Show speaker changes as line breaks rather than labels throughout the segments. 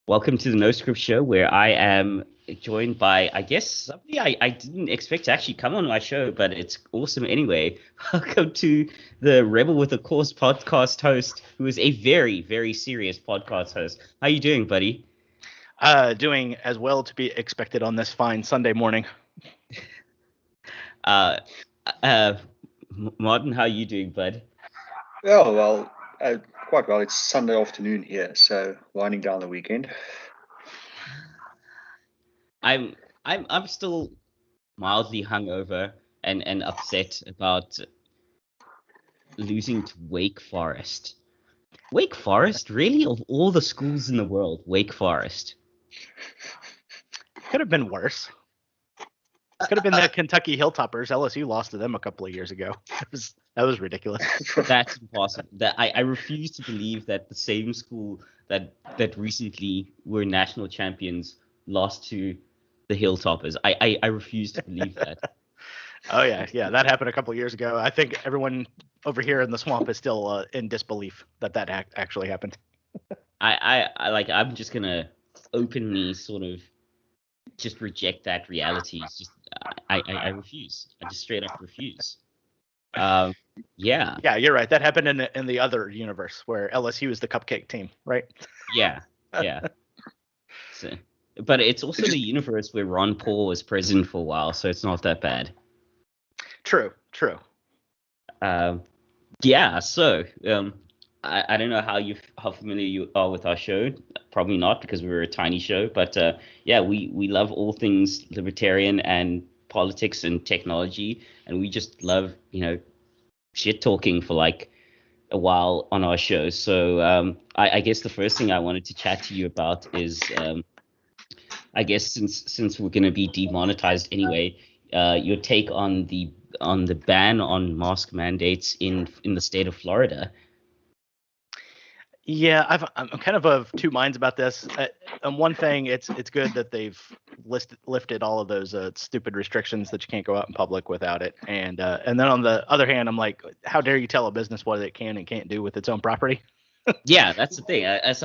Welcome to the No Script Show, where I am joined by, I guess, somebody I didn't expect to actually come on my show, but it's awesome anyway. Welcome to the Rebel with a Cause podcast host, who is a very, very serious podcast host. How you doing, buddy?
Doing as well to be expected on this fine Sunday morning.
Uh, Martin, how you doing, bud?
Oh, well, quite well. It's Sunday afternoon here, so winding down the weekend.
I'm still mildly hungover and upset about losing to Wake Forest. Wake Forest? Really? Of all the schools in the world, Wake Forest.
Could have been worse. Could have been the Kentucky Hilltoppers. LSU lost to them a couple of years ago. That was ridiculous.
That's impossible. That I refuse to believe that the same school that recently were national champions lost to the Hilltoppers. I refuse to believe that.
Oh yeah, that happened a couple of years ago. I think everyone over here in the swamp is still in disbelief that actually happened.
I'm just gonna openly sort of just reject that reality. It's just I refuse. I just straight up refuse. Yeah.
Yeah, you're right. That happened in the other universe where LSU is the cupcake team, right?
Yeah. So, but it's also the universe where Ron Paul was president for a while, so it's not that bad.
True.
Yeah. So I don't know how familiar you are with our show. Probably not, because we're a tiny show. But yeah, we love all things libertarian and politics and technology, and we just love shit talking for like a while on our show. So I guess the first thing I wanted to chat to you about is I guess since we're going to be demonetized anyway, your take on the ban on mask mandates in the state of Florida.
Yeah, I'm kind of two minds about this. On one thing, it's good that they've lifted all of those stupid restrictions that you can't go out in public without it, and then on the other hand, I'm like, how dare you tell a business what it can and can't do with its own property?
Yeah, that's the thing. I was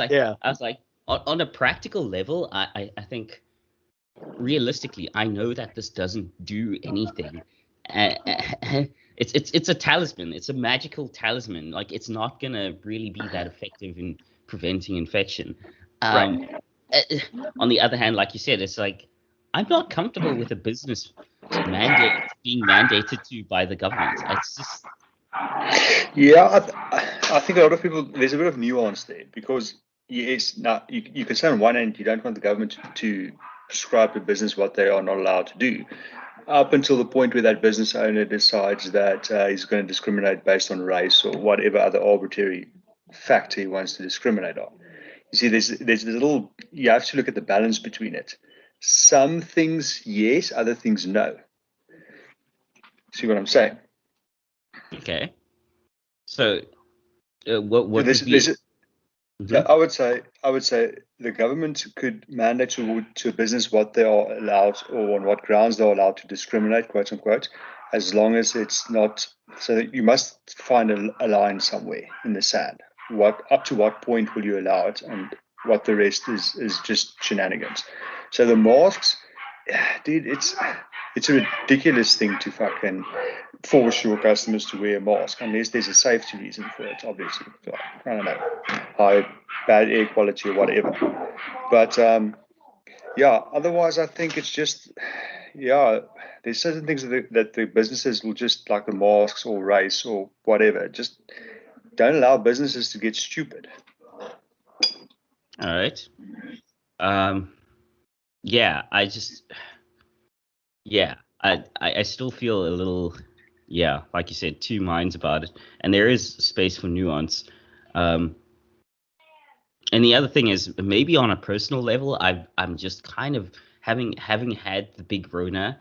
like, on a practical level, I think realistically, I know that this doesn't do anything. It's a talisman. It's a magical talisman. Like, it's not gonna really be that effective in preventing infection.
Right.
On the other hand, like you said, it's like I'm not comfortable with a business being mandated to by the government. It's just
I think a lot of people, there's a bit of nuance there, because yes, now you can say on one end you don't want the government to prescribe to business what they are not allowed to do, up until the point where that business owner decides that he's going to discriminate based on race or whatever other arbitrary factor he wants to discriminate on. You see, there's this little, you have to look at the balance between it. Some things yes, other things no. See what I'm saying?
Okay. So what would be?
Mm-hmm. I would say the government could mandate to a business what they are allowed, or on what grounds they are allowed to discriminate, quote unquote, as long as it's not. So that you must find a line somewhere in the sand. Up to what point will you allow it, and what the rest is just shenanigans. So the masks, dude, it's a ridiculous thing to fucking force your customers to wear a mask unless there's a safety reason for it, obviously. I don't know, high bad air quality or whatever. But yeah, otherwise I think it's just, yeah, there's certain things that the businesses will just, like the masks or race or whatever, just don't allow businesses to get stupid.
All right. Yeah, I still feel a little, like you said, two minds about it, and there is space for nuance. And the other thing is, maybe on a personal level, I'm just kind of having had the big Rona.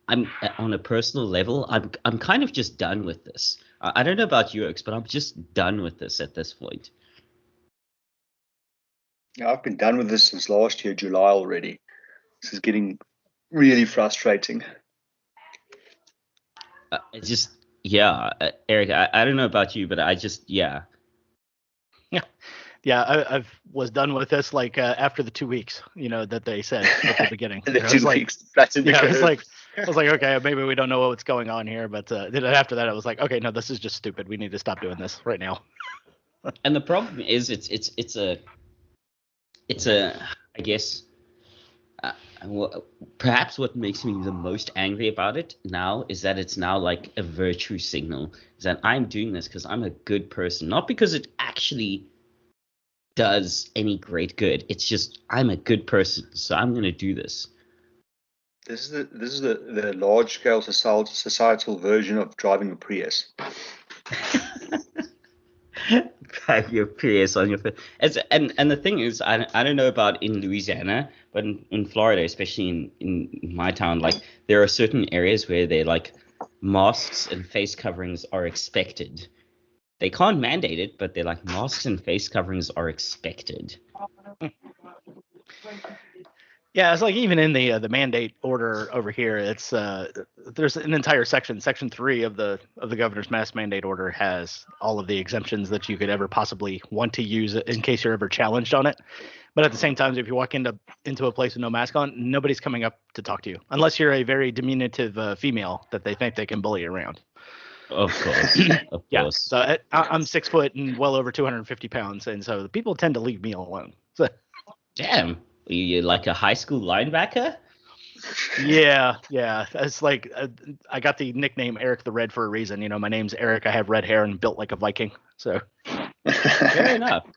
I'm on a personal level, I'm kind of just done with this. I don't know about you, Oaks, but I'm just done with this at this point.
I've been done with this since last year, July already. This is getting really frustrating.
It's just, Eric, I don't know about you, but I just,
Yeah. Yeah, I was done with this like after the 2 weeks, that they said at the beginning.
The 2 weeks, that's in the
yeah,
curve.
I was like, okay, maybe we don't know what's going on here, but then after that, I was like, okay, no, this is just stupid. We need to stop doing this right now.
And the problem is, it's a I guess. Perhaps what makes me the most angry about it now is that it's now like a virtue signal. Is that I'm doing this because I'm a good person, not because it actually does any great good. It's just I'm a good person, so I'm going to do this.
This is the large scale societal version of driving a Prius.
Have your Prius on your face. And the thing is, I don't know about in Louisiana, but in Florida, especially in my town, like there are certain areas where they're like masks and face coverings are expected. They can't mandate it, but they're like masks and face coverings are expected.
Yeah, it's like even in the mandate order over here, it's there's an entire section 3 of the governor's mask mandate order has all of the exemptions that you could ever possibly want to use in case you're ever challenged on it. But at the same time, if you walk into a place with no mask on, nobody's coming up to talk to you unless you're a very diminutive female that they think they can bully around.
Of course, of
yeah.
course.
So I'm 6 foot and well over 250 pounds, and so the people tend to leave me alone. So.
Damn. You're like a high school linebacker?
Yeah. It's like I got the nickname Eric the Red for a reason. My name's Eric. I have red hair and built like a Viking. So
fair enough.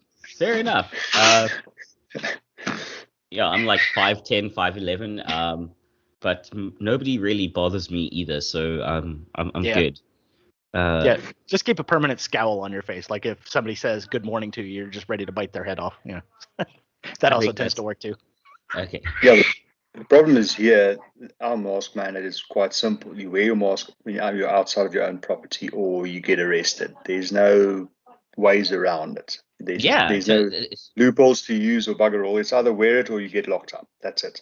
Yeah, I'm like 5'10", 5'11", but nobody really bothers me either. So I'm good.
Yeah, just keep a permanent scowl on your face. Like if somebody says good morning to you, you're just ready to bite their head off. That also tends to work too.
Okay.
Yeah, the problem is here, our mask mandate is quite simple. You wear your mask when you're outside of your own property or you get arrested. There's no ways around it. There's no loopholes to use or bugger all. It's either wear it or you get locked up. That's it.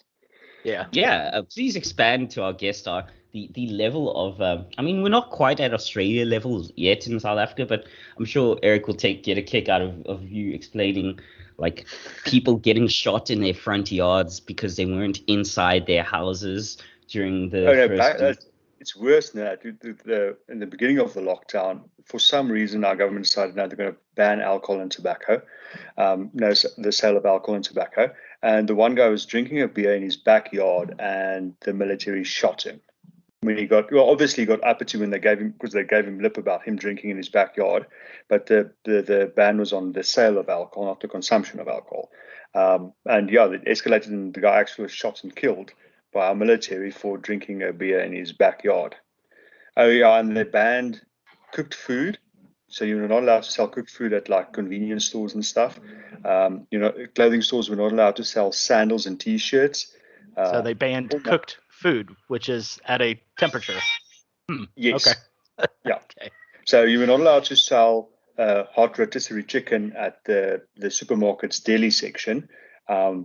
Yeah.
Yeah. Please expand to our guest star. The level of I mean, we're not quite at Australia level yet in South Africa, but I'm sure Eric will get a kick out of you explaining like people getting shot in their front yards because they weren't inside their houses during the
it's worse than that. In the beginning of the lockdown, for some reason, our government decided now they're going to ban alcohol and tobacco, the sale of alcohol and tobacco. And the one guy was drinking a beer in his backyard, and the military shot him. When he obviously got uppity when they gave him lip about him drinking in his backyard, but the ban was on the sale of alcohol, not the consumption of alcohol. It escalated, and the guy actually was shot and killed by our military for drinking a beer in his backyard. Oh yeah, and they banned cooked food, so you're not allowed to sell cooked food at like convenience stores and stuff. Clothing stores were not allowed to sell sandals and T-shirts.
So they banned cooked food, which is at a temperature.
Yes.
Okay.
Yeah.
Okay.
So you were not allowed to sell hot rotisserie chicken at the supermarket's deli section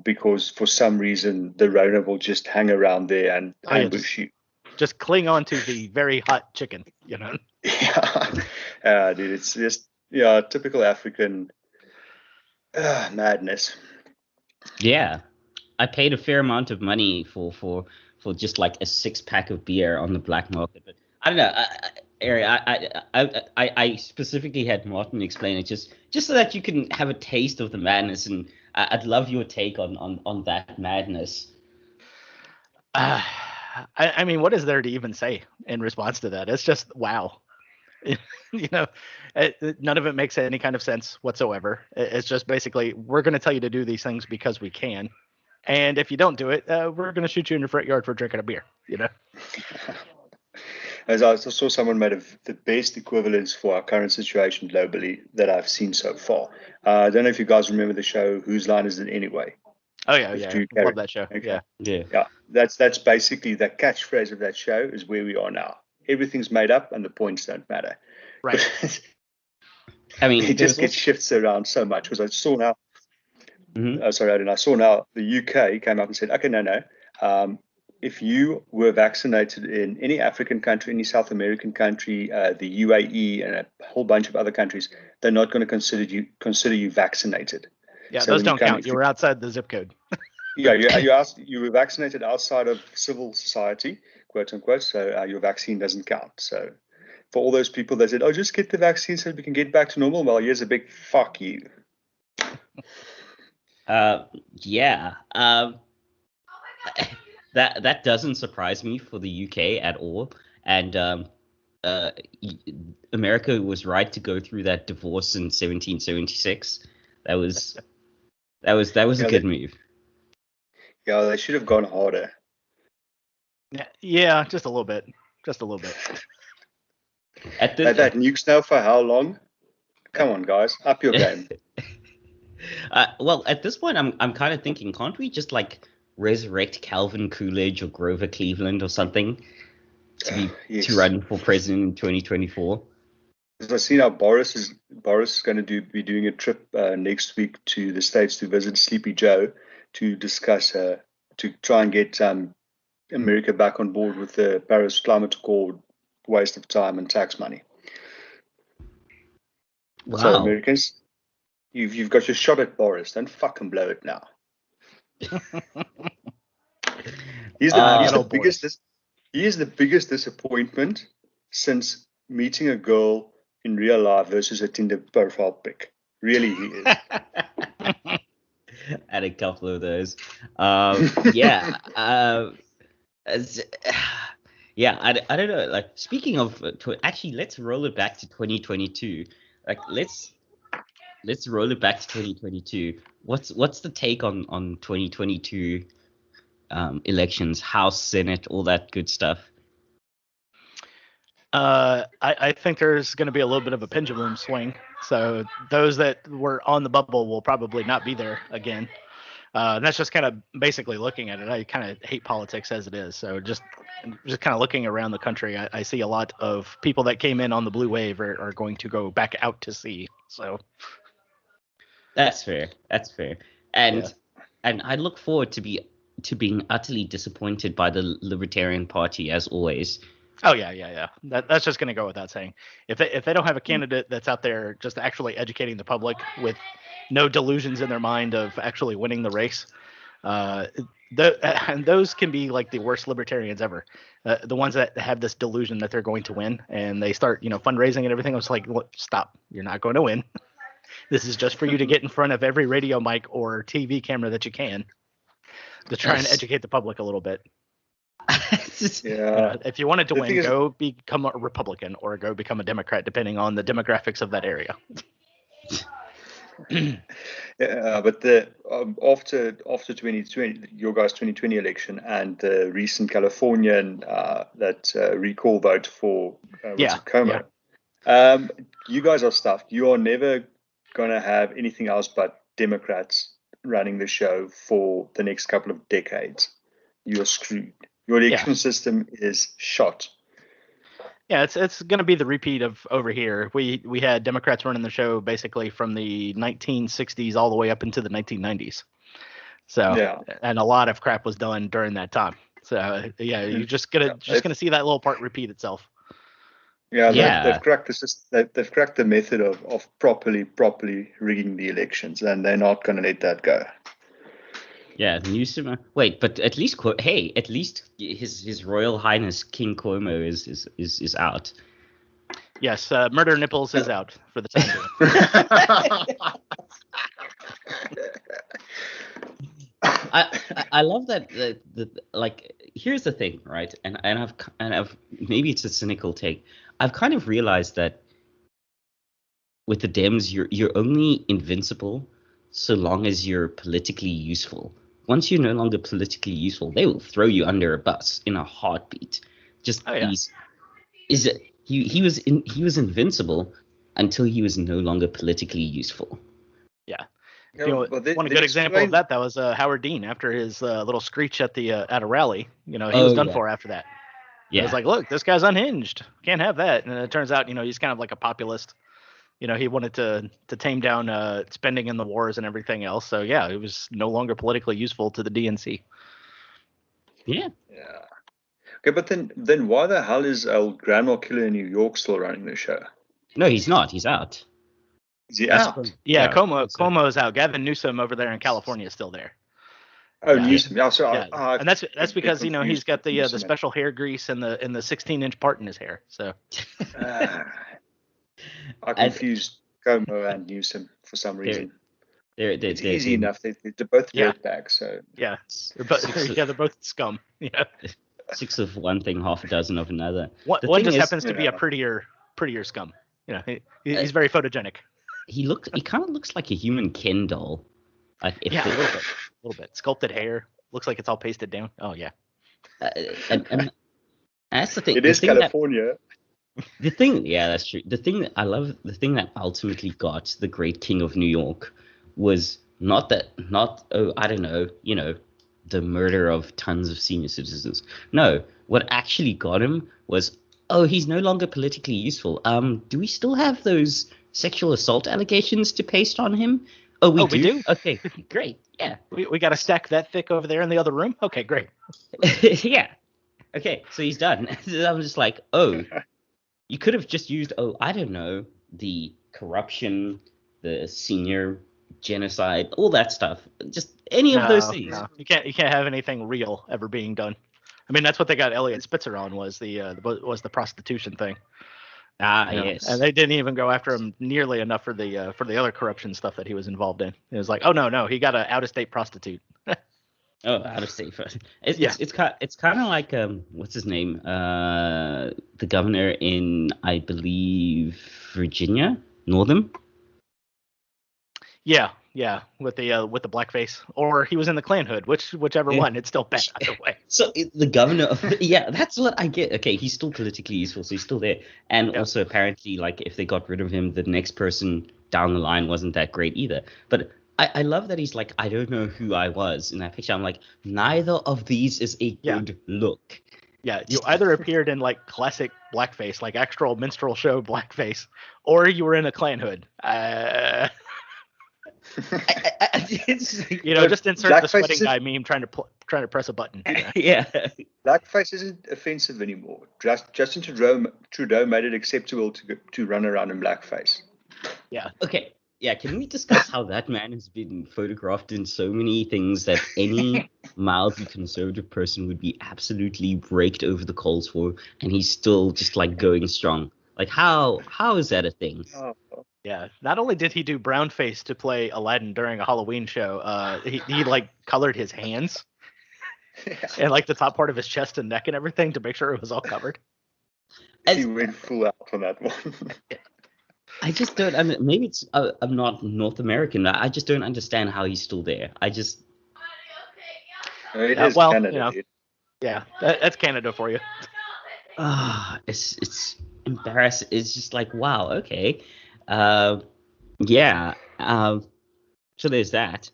because for some reason the Rona will just hang around there and ambush you.
Just cling on to the very hot chicken,
Yeah. Dude, it's just typical African madness.
Yeah. I paid a fair amount of money for just like a 6-pack of beer on the black market, but I don't know, Eric. I specifically had Martin explain it just so that you can have a taste of the madness, and I'd love your take on that madness.
I mean, what is there to even say in response to that? It's just wow. None of it makes any kind of sense whatsoever. It's just basically we're going to tell you to do these things because we can. And if you don't do it, we're going to shoot you in your front yard for drinking a beer,
As I saw someone made the best equivalence for our current situation globally that I've seen so far. I don't know if you guys remember the show, Whose Line Is It Anyway?
Oh, yeah. I love that show.
Okay.
Yeah.
That's basically the catchphrase of that show is where we are now. Everything's made up and the points don't matter.
Right.
I mean,
it just gets shifts around so much because I saw now.
Mm-hmm.
I saw now the UK came up and said, okay, no. If you were vaccinated in any African country, any South American country, the UAE, and a whole bunch of other countries, they're not going to consider you vaccinated.
Yeah,
So
those
when
don't count. You were outside the zip code.
Yeah, you were vaccinated outside of civil society, quote unquote. So your vaccine doesn't count. So for all those people that said, "Oh, just get the vaccine so we can get back to normal," well, here's a big fuck you.
Yeah. That doesn't surprise me for the UK at all. And America was right to go through that divorce in 1776. That was a good move.
Yeah, they should have gone harder.
Yeah, just a little bit. Just a little bit.
They've had nukes now for how long? Come on, guys, up your game.
Well, at this point, I'm kind of thinking, can't we just like resurrect Calvin Coolidge or Grover Cleveland or something to run for president in 2024?
Because I see now Boris is going to be doing a trip next week to the States to visit Sleepy Joe to discuss to try and get America back on board with the Paris Climate Accord, waste of time and tax money.
Wow.
So Americans, you've got your shot at Boris. Don't fucking blow it now. He is the biggest disappointment since meeting a girl in real life versus a Tinder profile pic. Really, he is.
Had a couple of those. Yeah. Yeah, I don't know. Like, speaking of, actually, let's roll it back to 2022. Like, let's roll it back to 2022. What's the take on 2022 elections, House, Senate, all that good stuff?
I think there's going to be a little bit of a pendulum swing. So those that were on the bubble will probably not be there again. And that's just kind of basically looking at it. I kind of hate politics as it is. So just kind of looking around the country, I see a lot of people that came in on the blue wave are going to go back out to sea. So
that's fair. And I look forward to being utterly disappointed by the Libertarian Party as always.
Oh yeah. That's just going to go without saying. If they don't have a candidate that's out there just actually educating the public with no delusions in their mind of actually winning the race, and those can be like the worst libertarians ever. The ones that have this delusion that they're going to win and they start, fundraising and everything. I was like, look, stop. You're not going to win. This is just for you to get in front of every radio mic or TV camera that you can to try and educate the public a little bit.
Yeah.
If you wanted to win, go become a Republican or go become a Democrat, depending on the demographics of that area.
Yeah, but after 2020, your guys' 2020 election and the recent Californian recall vote for Coumo, you guys are stuffed. You are never going to have anything else but Democrats running the show for the next couple of decades. You're screwed. Your election system is shot.
Yeah, it's going to be the repeat of over here. We had Democrats running the show basically from the 1960s all the way up into the 1990s. So and a lot of crap was done during that time. So you're just gonna see that little part repeat itself.
They've cracked they've cracked the method of properly rigging the elections, and they're not going to let that go.
Yeah, Newsom. Wait, but at least His Royal Highness King Coumo is out.
Yes, Murder Nipples is out for the time
being. I love that. Like, here's the thing, right? And I've maybe it's a cynical take. I've kind of realized that with the Dems, you're only invincible so long as you're politically useful. Once you're no longer politically useful, they will throw you under a bus in a heartbeat. He was invincible until he was no longer politically useful.
Yeah. One good example of that was Howard Dean after his little screech at a rally. He was done for after that. Yeah. It was like, look, this guy's unhinged. Can't have that. And it turns out, he's kind of like a populist. He wanted to tame down spending in the wars and everything else. So it was no longer politically useful to the DNC.
Yeah.
Yeah. Okay, but then why the hell is old Grandma Killer in New York still running the show?
No, he's not. He's out.
Is he out?
Yeah, Cuomo's out. Gavin Newsom over there in California is still there.
Oh, Newsom. Yeah, so
yeah. And that's because he's got the special hair grease and the 16-inch part in his hair. So
I confused Coumo and Newsom for some reason. It's easy enough. They're both dirtbags. So
yeah, they're both scum. Yeah,
6 of one thing, half a dozen of another.
One just happens to be a prettier scum. He's very photogenic.
He kind of looks like a human Ken doll.
A little bit. Sculpted hair. Looks like it's all pasted down. Oh yeah.
And that's the thing.
It is California.
That's true. The thing that ultimately got the great king of New York was not the murder of tons of senior citizens. No, what actually got him was, he's no longer politically useful. Do we still have those sexual assault allegations to paste on him? Oh, we do? Okay, great. Yeah.
We got a stack that thick over there in the other room? Okay, great.
Yeah. Okay, so he's done. I'm just like, you could have just used, the corruption, the senior genocide, all that stuff. Just any of those things.
No. You can't have anything real ever being done. I mean, that's what they got Elliot Spitzer on, was the prostitution thing.
Yes.
And they didn't even go after him nearly enough for the other corruption stuff that he was involved in. It was like, no, he got an out-of-state prostitute.
Out of state. It's kind of like what's his name? The governor in, I believe, Virginia, Northam.
Yeah, with the blackface, or he was in the Klan hood, whichever one. It's still bad either way.
So the governor of that's what I get. Okay, he's still politically useful, so he's still there. And also apparently, like, if they got rid of him, the next person down the line wasn't that great either. But I love that he's like, I don't know who I was in that picture. I'm like, neither of these is a good look.
Yeah, you either appeared in like classic blackface, like actual minstrel show blackface, or you were in a Klan hood. Just insert the sweating guy meme trying to press a button.
Yeah.
Blackface isn't offensive anymore. Justin Trudeau made it acceptable to run around in blackface.
Yeah.
Okay. Yeah, can we discuss how that man has been photographed in so many things that any mildly conservative person would be absolutely raked over the coals for, and he's still just like going strong? Like, how is that a thing?
Oh.
Yeah, not only did he do brown face to play Aladdin during a Halloween show, he like colored his hands and like the top part of his chest and neck and everything to make sure it was all covered.
He went full out on that one.
I just don't. Maybe it's I'm not North American. I just don't understand how he's still there. I just.
It is Canada.
Yeah, that's Canada for you.
It's embarrassing. It's just like, wow. Okay. So there's that.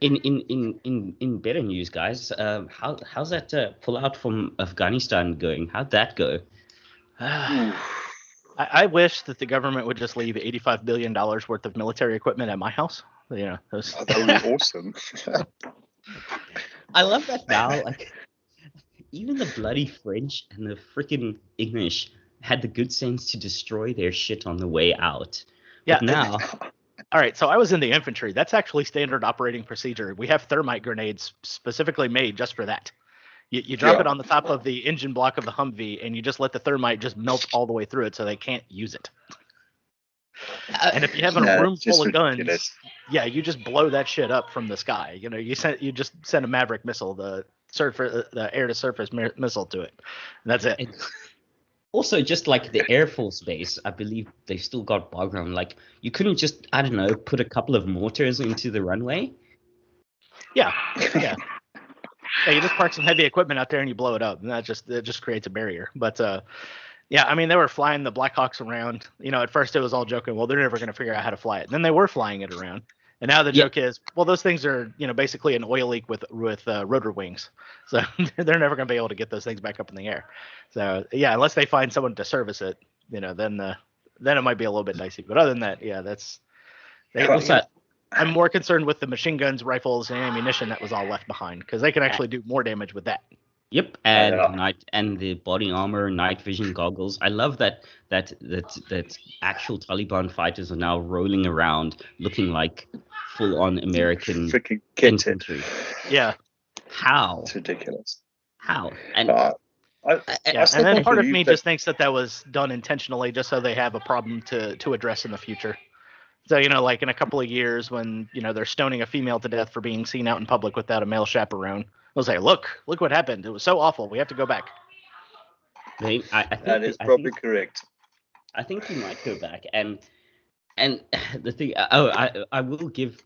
In better news, guys, how's that pullout from Afghanistan going? How'd that go?
I wish that the government would just leave $85 billion worth of military equipment at my house.
That would be awesome.
I love that now. Like, even the bloody French and the freaking English had the good sense to destroy their shit on the way out.
Yeah.
But now.
All right. So I was in the infantry. That's actually standard operating procedure. We have thermite grenades specifically made just for that. You drop it on the top of the engine block of the Humvee, and you just let the thermite just melt all the way through it so they can't use it. And if you have a room full of guns, you just blow that shit up from the sky. You just send a Maverick missile, the air-to-surface missile to it. And that's it.
Also, just like the Air Force Base, I believe they've still got background. Like, you couldn't just, I don't know, put a couple of mortars into the runway?
Yeah. Yeah, you just park some heavy equipment out there and you blow it up, and that just creates a barrier. But they were flying the Blackhawks around. At first it was all joking. Well, they're never going to figure out how to fly it. And then they were flying it around, and now the joke is, well, those things are basically an oil leak with rotor wings, so they're never going to be able to get those things back up in the air. So unless they find someone to service it, then it might be a little bit dicey. But other than that, that's. I'm more concerned with the machine guns, rifles, and ammunition that was all left behind, because they can actually do more damage with that.
Yep, and the body armor, night vision goggles. I love that actual Taliban fighters are now rolling around looking like full-on American
freaking kitted.
infantry.
Yeah.
How?
It's ridiculous.
How? And
and then part of me just thinks that was done intentionally, just so they have a problem to address in the future. So, like in a couple of years when, they're stoning a female to death for being seen out in public without a male chaperone, they'll say, look what happened. It was so awful. We have to go back.
I think
that is probably correct.
I think you might go back. And the thing, I will give,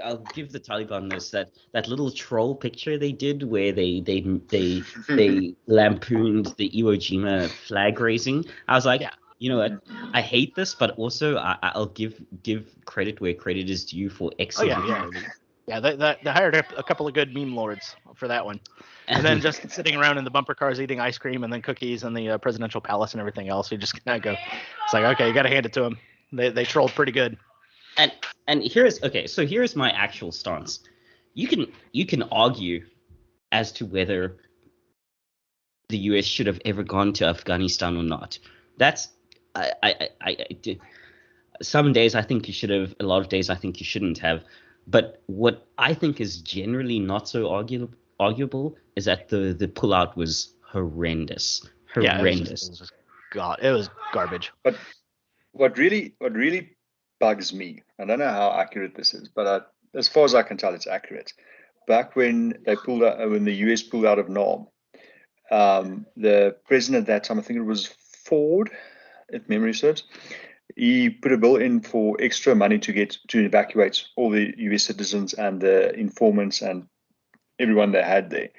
I'll give the Taliban this, that little troll picture they did where they lampooned the Iwo Jima flag raising. I was like, you know what? I hate this, but also I'll give credit where credit is due for excellent.
Yeah, they hired a couple of good meme lords for that one. And then just sitting around in the bumper cars eating ice cream and then cookies and the presidential palace and everything else. You just kind of go, it's like, okay, you got to hand it to them. They trolled pretty good.
And here's my actual stance. You can argue as to whether the US should have ever gone to Afghanistan or not. That's some days I think you should have, a lot of days I think you shouldn't have. But what I think is generally not so arguable is that the pullout was horrendous. Horrendous.
It was garbage.
But what really bugs me, I don't know how accurate this is, but as far as I can tell, it's accurate. Back when when the US pulled out of Nam, the president at that time, I think it was Ford, if memory serves, he put a bill in for extra money to evacuate all the US citizens and the informants and everyone they had there.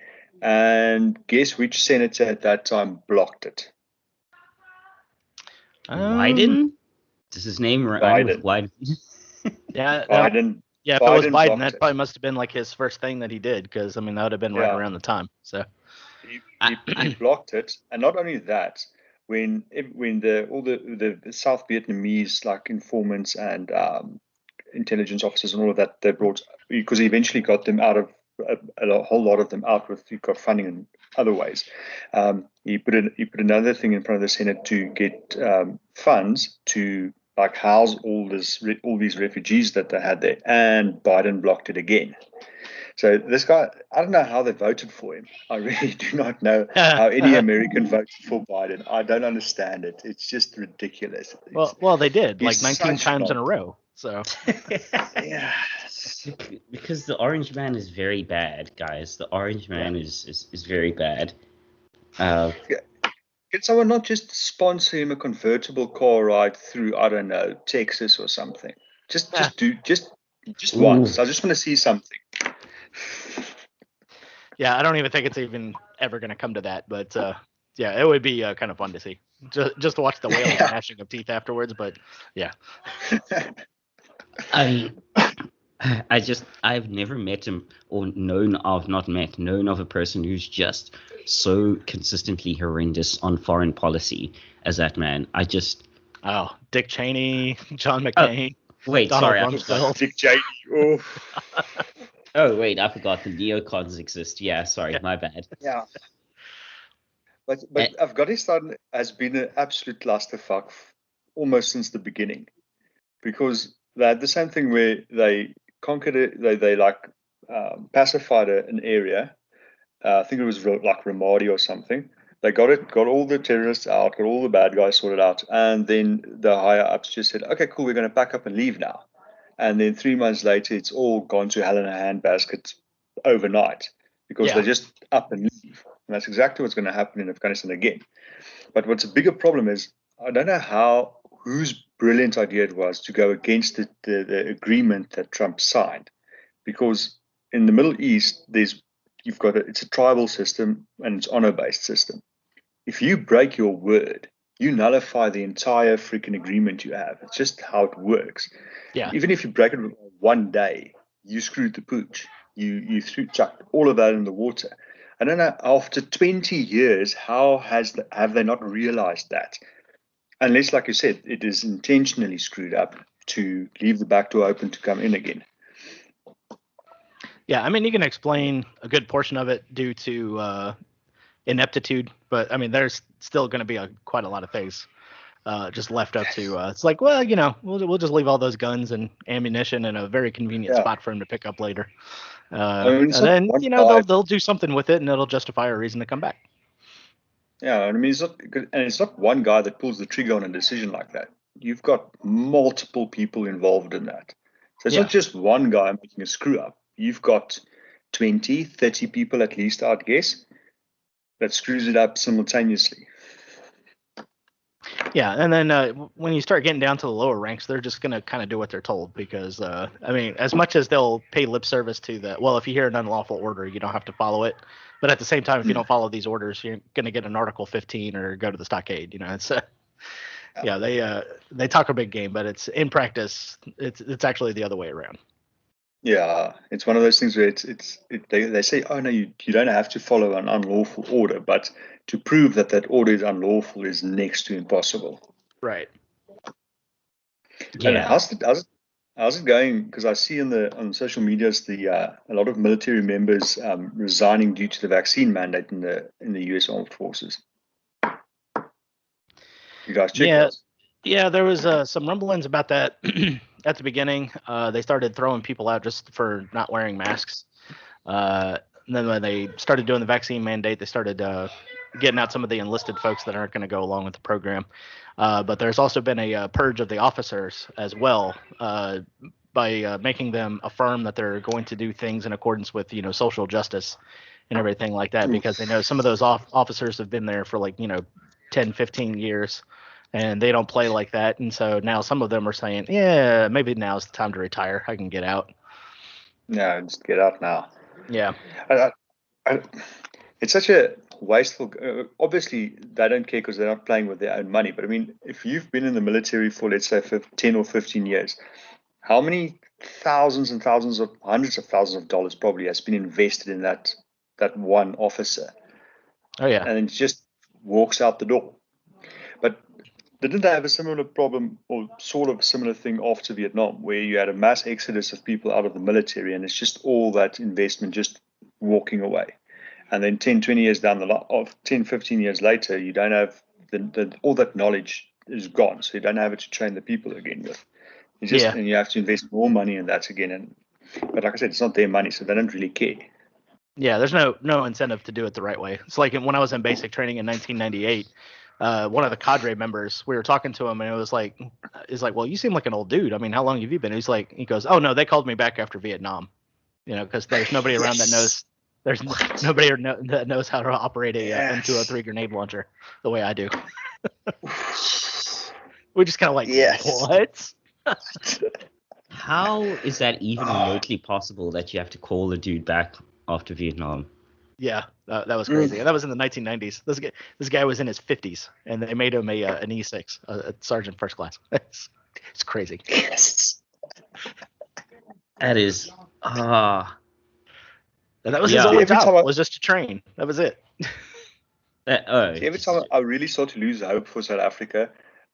And guess which senator at that time blocked it?
Wyden? Does his name rhyme with Wyden?
Yeah.
Biden.
Yeah, if it was Biden, that probably must have been like his first thing that he did, because that would have been right around the time. So
he blocked it, and not only that, when all the South Vietnamese like informants and intelligence officers and all of that, they brought, because he eventually got them out of a whole lot of them out with, he got funding in other ways. He put another thing in front of the Senate to get funds to like house all these refugees that they had there, and Biden blocked it again. So this guy, I don't know how they voted for him. I really do not know how any American voted for Biden. I don't understand it. It's just ridiculous.
Well, they did like 19 times in a row. So
yeah,
because the orange man is very bad, guys. The orange man is very bad.
Can someone not just sponsor him a convertible car ride through, I don't know, Texas or something? Just once. I just want to see something.
Yeah, I don't even think it's even ever going to come to that, but it would be kind of fun to see. Just to watch the wailing and gnashing of teeth afterwards, but yeah.
I've never met him or known of a person who's just so consistently horrendous on foreign policy as that man.
Dick Cheney, John McCain.
Wait,
Donald
sorry,
Rumsfeld.
Dick Cheney. Oh.
Oh wait, I forgot the neocons exist. Yeah, sorry, my bad.
Yeah. But Afghanistan has been an absolute clusterfuck almost since the beginning, because they had the same thing where they conquered it. They pacified an area. I think it was like Ramadi or something. They got all the terrorists out, got all the bad guys sorted out, and then the higher ups just said, "Okay, cool, we're going to pack up and leave now." And then 3 months later, it's all gone to hell in a handbasket overnight, because they just up and leave. And that's exactly what's going to happen in Afghanistan again. But what's a bigger problem is, I don't know whose brilliant idea it was to go against the agreement that Trump signed. Because in the Middle East, it's a tribal system and it's honor-based system. If you break your word, you nullify the entire freaking agreement you have. It's just how it works.
Yeah.
Even if you break it one day, you screwed the pooch. You chucked all of that in the water. I don't know, after 20 years, how have they not realized that? Unless, like you said, it is intentionally screwed up to leave the back door open to come in again.
Yeah, I mean, you can explain a good portion of it due to ineptitude, but I mean, there's still going to be quite a lot of things just left up to. It's like, well, we'll just leave all those guns and ammunition in a very convenient spot for him to pick up later, and then they'll do something with it, and it'll justify a reason to come back.
Yeah, I mean, it's not one guy that pulls the trigger on a decision like that. You've got multiple people involved in that. So it's not just one guy making a screw up. You've got 20, 30 people at least, I'd guess, that screws it up simultaneously.
Yeah, and then when you start getting down to the lower ranks, they're just going to kind of do what they're told because, I mean, as much as they'll pay lip service to the, well, if you hear an unlawful order, you don't have to follow it. But at the same time, if you don't follow these orders, you're going to get an Article 15 or go to the stockade. It's they talk a big game, but it's in practice, it's actually the other way around.
Yeah, it's one of those things where they say, oh no, you don't have to follow an unlawful order, but to prove that order is unlawful is next to impossible.
Right.
Yeah. And how's it going? Because I see on social medias a lot of military members resigning due to the vaccine mandate in the U.S. Armed Forces. You guys check those?
Yeah, there was some rumblings about that at the beginning. They started throwing people out just for not wearing masks. And then when they started doing the vaccine mandate, they started getting out some of the enlisted folks that aren't going to go along with the program. But there's also been a purge of the officers as well by making them affirm that they're going to do things in accordance with, social justice and everything like that, because they know some of those officers have been there for 10, 15 years. And they don't play like that. And so now some of them are saying, yeah, maybe now's the time to retire. I can get out.
Yeah, just get out now.
Yeah.
It's such a wasteful. Obviously, they don't care because they're not playing with their own money. But I mean, if you've been in the military for, let's say, 10 or 15 years, how many thousands and thousands of hundreds of thousands of dollars probably has been invested in that one officer?
Oh, yeah.
And it just walks out the door. But didn't they have a similar problem or sort of similar thing after Vietnam, where you had a mass exodus of people out of the military and it's just all that investment just walking away? And then 10, 20 years down the line, of 10, 15 years later, you don't have all that knowledge is gone. So you don't have it to train the people again with. And you have to invest more money in that again. But like I said, it's not their money, so they don't really care.
Yeah, there's no incentive to do it the right way. It's like when I was in basic training in 1998, one of the cadre members, we were talking to him, and it was like, well, you seem like an old dude. I mean, how long have you been? He goes, oh no, they called me back after Vietnam, because there's nobody around that knows. There's nobody that knows how to operate a M203 grenade launcher the way I do. We just kind of what?
How is that even remotely possible that you have to call a dude back after Vietnam?
Yeah, that was crazy. And that was in the 1990s. This guy was in his 50s, and they made him an E6, a sergeant first class. It's crazy.
Yes.
That is
that was his only job. Was just to train. That was it.
Every time I really start to lose hope for South Africa,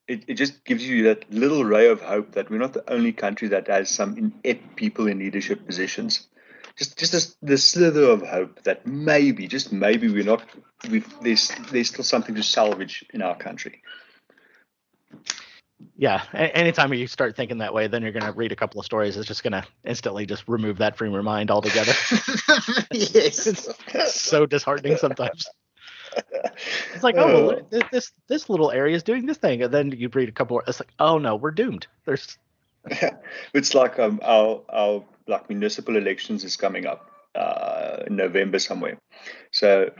it just gives you that little ray of hope that we're not the only country that has some inept people in leadership positions. Just the slither of hope that maybe, just maybe, there's still something to salvage in our country.
Yeah, anytime you start thinking that way, then you're going to read a couple of stories. It's just going to instantly just remove that from your mind altogether.
Yes.
It's so disheartening sometimes. It's like, oh, well, this little area is doing this thing, and then you read a couple more. It's like, oh no, we're doomed.
It's like our municipal elections is coming up in November somewhere. So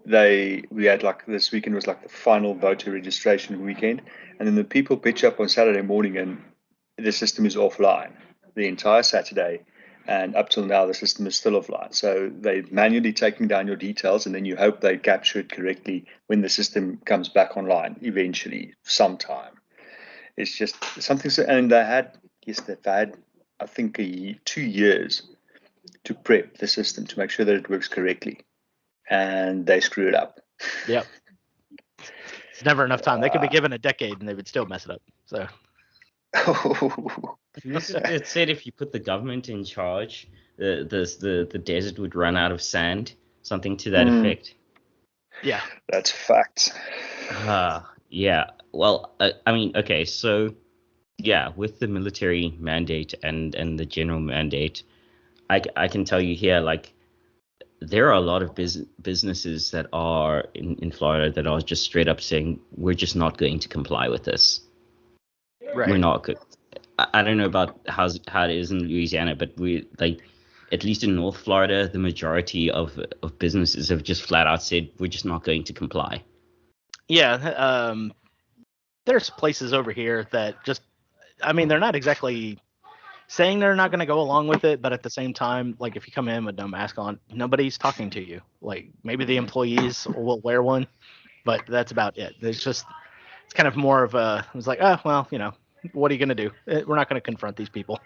we had this weekend was the final voter registration weekend, and then the people pitch up on Saturday morning and the system is offline the entire Saturday, and up till now the system is still offline. So they're manually taking down your details, and then you hope they capture it correctly when the system comes back online eventually sometime. It's just something. And they've had I think 2 years to prep the system to make sure that it works correctly, and they screw it up.
Yep. It's never enough time. They could be given a decade and they would still mess it up. So
It said if you put the government in charge, the desert would run out of sand, something to that effect.
Yeah,
that's fact.
Yeah. Well, I mean, okay, so yeah, with the military mandate and the general mandate, I can tell you here, like, there are a lot of businesses that are in Florida that are just straight up saying, we're just not going to comply with this.
right.
We're not good. I don't know about how it is in Louisiana, but we, like, at least in North Florida, the majority of businesses have just flat out said, we're just not going to comply.
Yeah, there's places over here that just, I mean, they're not exactly saying they're not going to go along with it, but at the same time, like, if you come in with no mask on, nobody's talking to you. Like, maybe the employees will wear one, but that's about it. It's kind of more of a, it's like, oh, well, what are you going to do? We're not going to confront these people.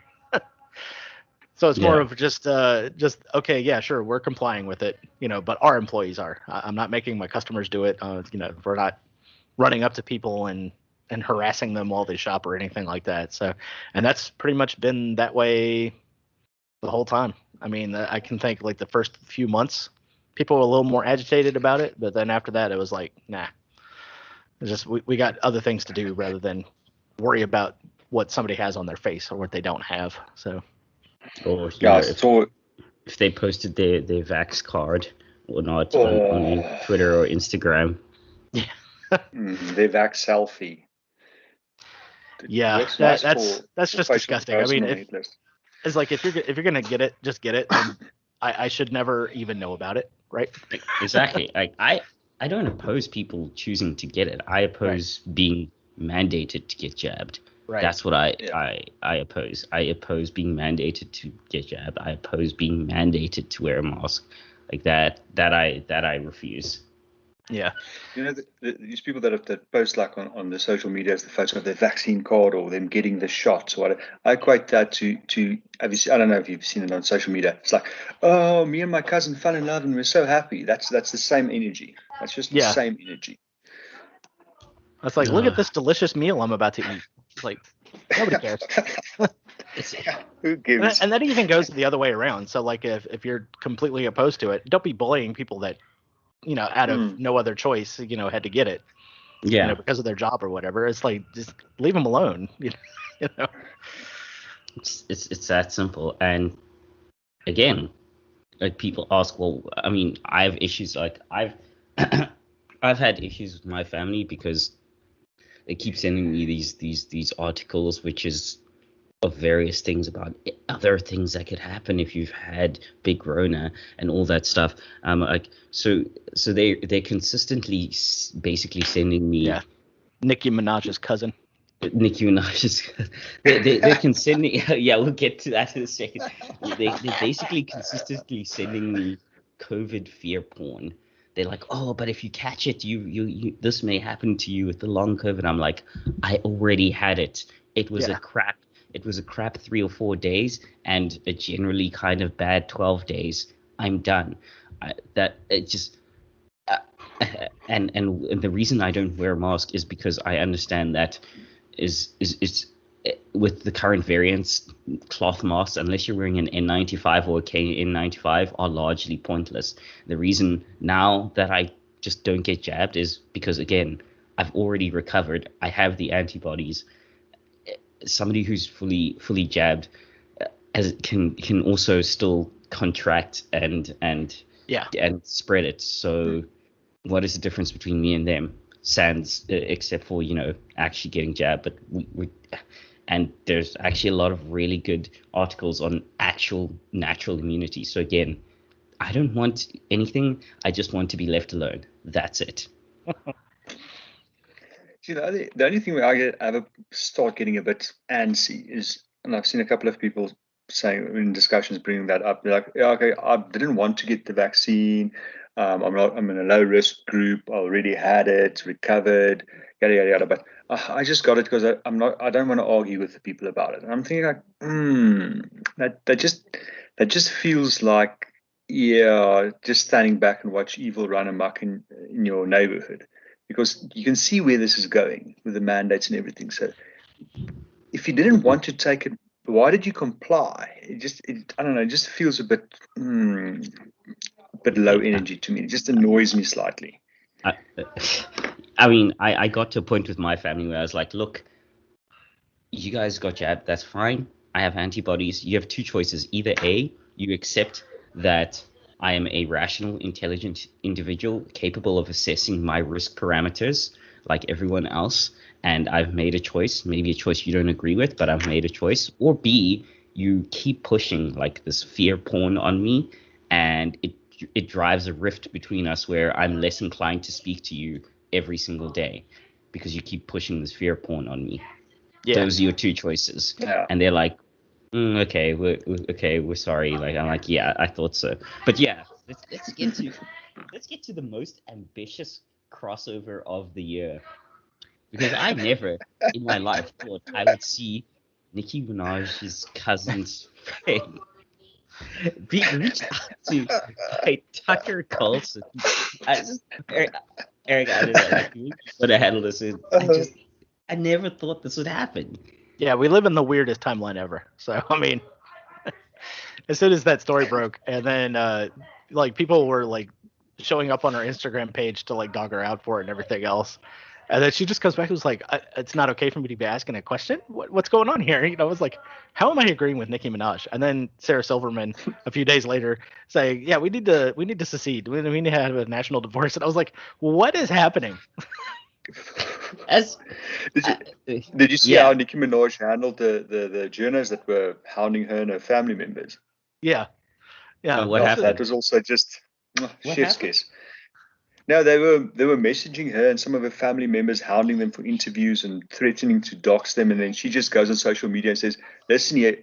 So it's more of just okay, yeah, sure, we're complying with it, but our employees are. I'm not making my customers do it. We're not running up to people and harassing them while they shop or anything like that. So, and that's pretty much been that way the whole time. I mean, I can think like the first few months, people were a little more agitated about it, but then after that, it was like, nah, it's just we got other things to do rather than worry about what somebody has on their face or what they don't have. So.
Or if they posted their vax card or not on Twitter or Instagram.
Yeah.
Their vax selfie.
Yeah, that's just disgusting. I mean, it's like if you're gonna get it, just get it. And I should never even know about it, right?
Exactly. I don't oppose people choosing to get it. I oppose being mandated to get jabbed. Right. That's what I oppose. I oppose being mandated to get jabbed. I oppose being mandated to wear a mask. Like that I refuse.
Yeah.
These people that post like on the social media as the photo of their vaccine card or them getting the shot or whatever, I equate that to obviously, I don't know if you've seen it on social media. It's like, oh, me and my cousin fell in love and we're so happy. That's the same energy. That's just the same energy.
That's like, look at this delicious meal I'm about to eat. It's like, nobody cares.
Who gives?
And that even goes the other way around. So like if you're completely opposed to it, don't be bullying people that, out of no other choice, had to get it.
Yeah.
Because of their job or whatever. It's like, just leave them alone.
It's that simple. And again, like, people ask, well, I mean, I have issues. Like, I've had issues with my family because they keep sending me these articles, which is of various things about other things that could happen if you've had big Rona and all that stuff. So they're consistently basically sending me
Nicki Minaj's cousin.
Nicki Minaj's. They can send me. Yeah, we'll get to that in a second. They're basically consistently sending me COVID fear porn. They're like, oh, but if you catch it, you this may happen to you with the long COVID. I'm like, I already had it. It was a crap 3 or 4 days and a generally kind of bad 12 days. I'm done. And the reason I don't wear a mask is because I understand that is with the current variants, cloth masks, unless you're wearing an N95 or a KN95, are largely pointless. The reason now that I just don't get jabbed is because, again, I've already recovered. I have the antibodies. Somebody who's fully jabbed can also still contract and spread it. So what is the difference between me and them? Sans, except for actually getting jabbed. But we and there's actually a lot of really good articles on actual natural immunity. So again, I don't want anything. I just want to be left alone. That's it.
The only thing where I ever start getting a bit antsy is, and I've seen a couple of people saying in discussions bringing that up. They're like, yeah, okay, I didn't want to get the vaccine. I'm in a low risk group. I already had it, recovered, yada yada yada. But I just got it because I don't want to argue with the people about it. And I'm thinking like, that just feels like, just standing back and watch evil run amok in your neighborhood, because you can see where this is going with the mandates and everything. So if you didn't want to take it, why did you comply? I don't know. It just feels a bit low energy to me. It just annoys me slightly.
I mean, I got to a point with my family where I was like, look, you guys got jabbed. That's fine. I have antibodies. You have two choices. Either A, you accept that I am a rational, intelligent individual capable of assessing my risk parameters like everyone else, and I've made a choice, maybe a choice you don't agree with, but I've made a choice. Or B, you keep pushing like this fear porn on me, and it drives a rift between us where I'm less inclined to speak to you every single day because you keep pushing this fear porn on me. Yeah. Those are your two choices.
Yeah.
And they're like, okay, we're sorry. Like, I'm like, yeah, I thought so. But yeah, let's get to the most ambitious crossover of the year, because I never in my life thought I would see Nicki Minaj's cousin's friend being reached out to by Tucker Carlson. Eric, I don't know, like, you would have handled this. I never thought this would happen.
Yeah, we live in the weirdest timeline ever. So, I mean, as soon as that story broke, and then like people were like showing up on her Instagram page to like dog her out for it and everything else. And then she just comes back and was like, it's not okay for me to be asking a question. What's going on here? You know, I was like, how am I agreeing with Nicki Minaj? And then Sarah Silverman a few days later saying, yeah, we need to secede. We need to have a national divorce. And I was like, what is happening?
Did you see how Nicki Minaj handled the journalists that were hounding her and her family members?
Yeah.
What happened?
That was also just chef's kiss. No, they were messaging her and some of her family members, hounding them for interviews and threatening to dox them. And then she just goes on social media and says, listen here,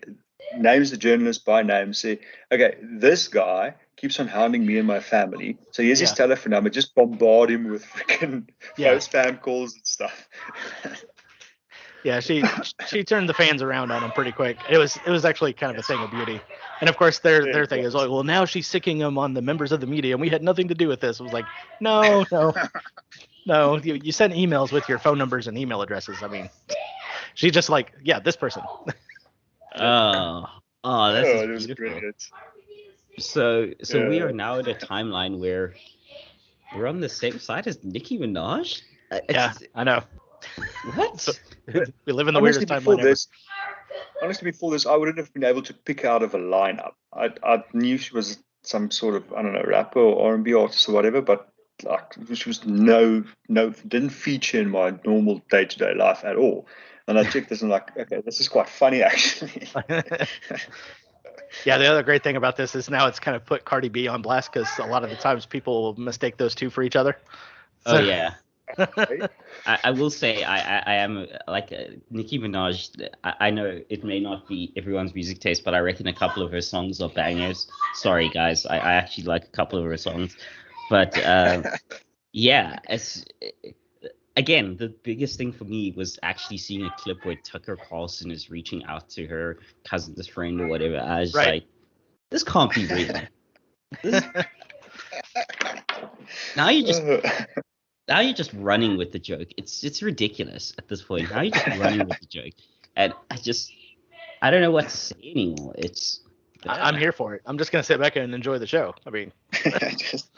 names the journalist by name, say, okay, this guy keeps on hounding me and my family. So here's his telephone number. Just bombard him with freaking spam calls and stuff.
Yeah, she turned the fans around on him pretty quick. It was actually kind of a thing of beauty. And of course their thing is like, well, now she's sicking him on the members of the media, and we had nothing to do with this. It was like, no. You sent emails with your phone numbers and email addresses. I mean, she's just like, yeah, this person.
That's beautiful.
Brilliant.
So we are now at a timeline where we're on the same side as Nicki Minaj.
Yeah, I know.
What?
So, we live in the weirdest timeline ever.
Honestly, before this, I wouldn't have been able to pick out of a lineup. I knew she was some sort of, I don't know, rapper or R&B artist or whatever, but like she was didn't feature in my normal day-to-day life at all. And I checked this and like, okay, this is quite funny actually.
Yeah, the other great thing about this is now it's kind of put Cardi B on blast, because a lot of the times people will mistake those two for each other.
So. Oh yeah. I will say I am like Nicki Minaj. I know it may not be everyone's music taste, but I reckon a couple of her songs are bangers. Sorry guys, I actually like a couple of her songs, but yeah. Again, the biggest thing for me was actually seeing a clip where Tucker Carlson is reaching out to her cousin's friend or whatever. I was like, this can't be real. Now you're just running with the joke. It's ridiculous at this point. Now you're just running with the joke, and I don't know what to say anymore.
I'm here for it. I'm just gonna sit back and enjoy the show. I mean,
just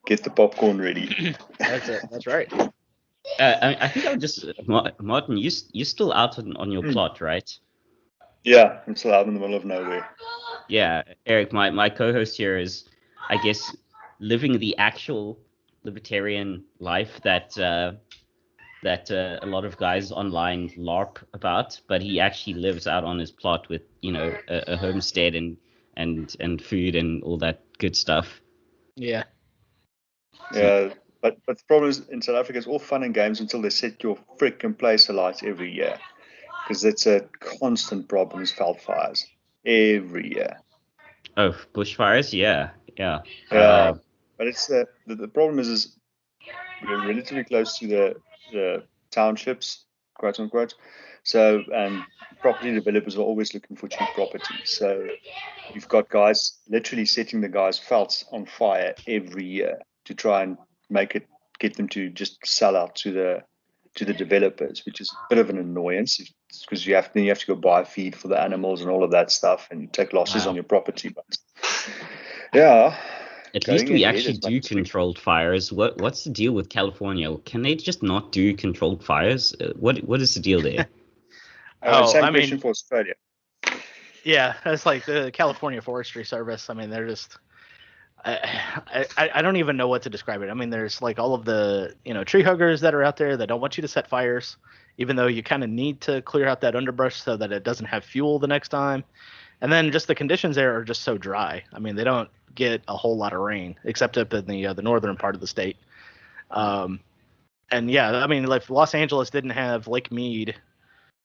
get the popcorn ready.
That's it. That's right.
I think I'll just Martin. You're still out on your plot, right?
Yeah, I'm still out in the middle of nowhere.
Yeah, Eric, my co-host here is, I guess, living the actual libertarian life that a lot of guys online LARP about, but he actually lives out on his plot with, you know, a homestead and food and all that good stuff.
Yeah.
Yeah, but the problem is in South Africa it's all fun and games until they set your freaking place alight every year, because it's a constant problem is veld fires every year.
Oh, bushfires, yeah.
But it's the problem is we're relatively close to the townships, quote unquote. So, and property developers are always looking for cheap property. So you've got guys literally setting the guys' velds on fire every year to try and get them to just sell out to to the developers, which is a bit of an annoyance because you have to go buy feed for the animals and all of that stuff, and you take losses on your property. But yeah.
At least we actually do controlled fires. What's the deal with California? Can they just not do controlled fires? What is the deal there?
Same question for Australia.
Yeah, it's like the California Forestry Service. I mean, they're just I don't even know what to describe it. I mean, there's like all of the tree huggers that are out there that don't want you to set fires, even though you kind of need to clear out that underbrush so that it doesn't have fuel the next time. And then just the conditions there are just so dry. I mean, they don't get a whole lot of rain except up in the northern part of the state. And yeah, I mean, if Los Angeles didn't have Lake Mead,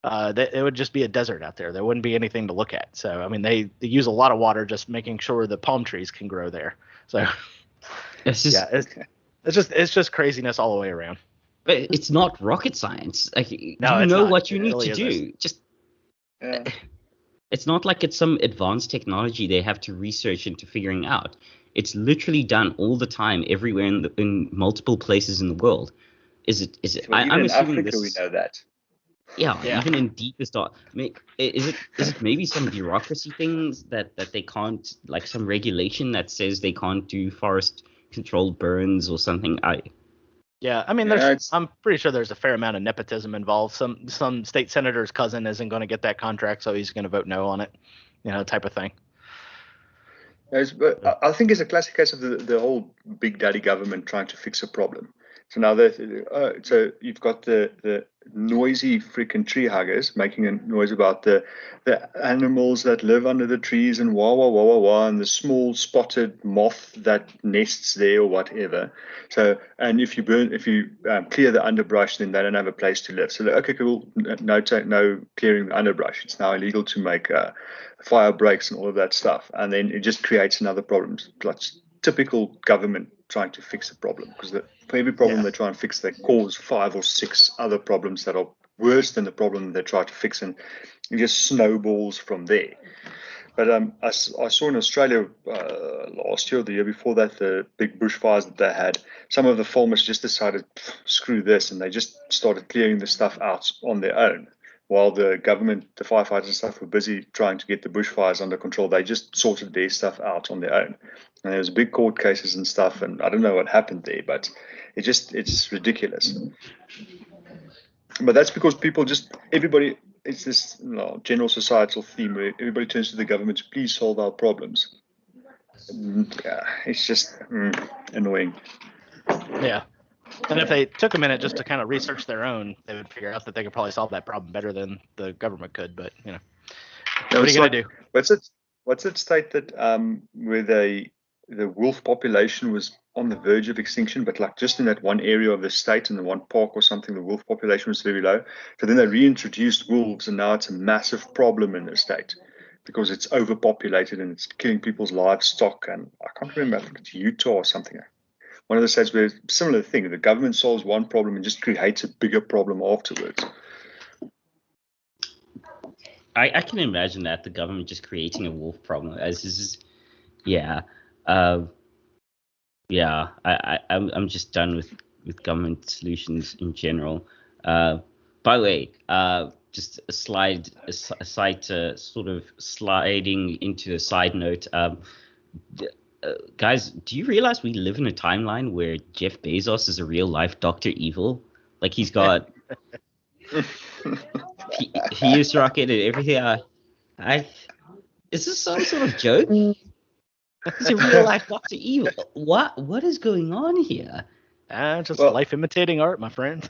it would just be a desert out there. There wouldn't be anything to look at. So, I mean, they use a lot of water just making sure the palm trees can grow there. So, it's just craziness all the way around.
But it's not rocket science. Like, you
know
not. What you need to do. Just.
Yeah.
It's not like it's some advanced technology they have to research into figuring out. It's literally done all the time, everywhere in multiple places in the world. Is it?
Well, I'm assuming Africa, we know that.
Yeah, even in deepest dark. I mean, is it maybe some bureaucracy things that they can't, like some regulation that says they can't do forest controlled burns or something?
Yeah, I mean, I'm pretty sure there's a fair amount of nepotism involved. Some state senator's cousin isn't going to get that contract, so he's going to vote no on it, type of thing.
But I think it's a classic case of the whole big daddy government trying to fix a problem. So now so you've got the noisy freaking tree huggers making a noise about the animals that live under the trees and wah wah wah wah wah, and the small spotted moth that nests there or whatever. So, and if you clear the underbrush, then they don't have a place to live. So okay, cool, no clearing the underbrush. It's now illegal to make fire breaks and all of that stuff, and then it just creates another problem. It's typical government trying to fix a problem, because for every problem they try and fix, they cause 5 or 6 other problems that are worse than the problem they try to fix, and it just snowballs from there. But I saw in Australia last year or the year before that, the big bushfires that they had, some of the farmers just decided, screw this, and they just started clearing the stuff out on their own. While the government, the firefighters and stuff, were busy trying to get the bushfires under control, they just sorted their stuff out on their own. And there was big court cases and stuff, and I don't know what happened there, but it's ridiculous. But that's because everybody, it's this general societal theme where everybody turns to the government to please solve our problems. It's just annoying.
Yeah. And if they took a minute just to kind of research their own, they would figure out that they could probably solve that problem better than the government could. But, what are you going to do?
What's it state that where the wolf population was on the verge of extinction, but like just in that one area of the state, in the one park or something, the wolf population was very low. So then they reintroduced wolves, and now it's a massive problem in the state because it's overpopulated and it's killing people's livestock. And I can't remember, I think it's Utah or something. One of the states where similar thing, the government solves one problem and just creates a bigger problem afterwards.
I can imagine that, the government just creating a wolf problem. I'm just done with government solutions in general. By the way, just a side sort of sliding into a side note. Guys, do you realize we live in a timeline where Jeff Bezos is a real life Dr. Evil? Like, he's got he used rocket and everything. Is this some sort of joke? It's a real life Dr. Evil. What is going on here?
Just life imitating art, my friend.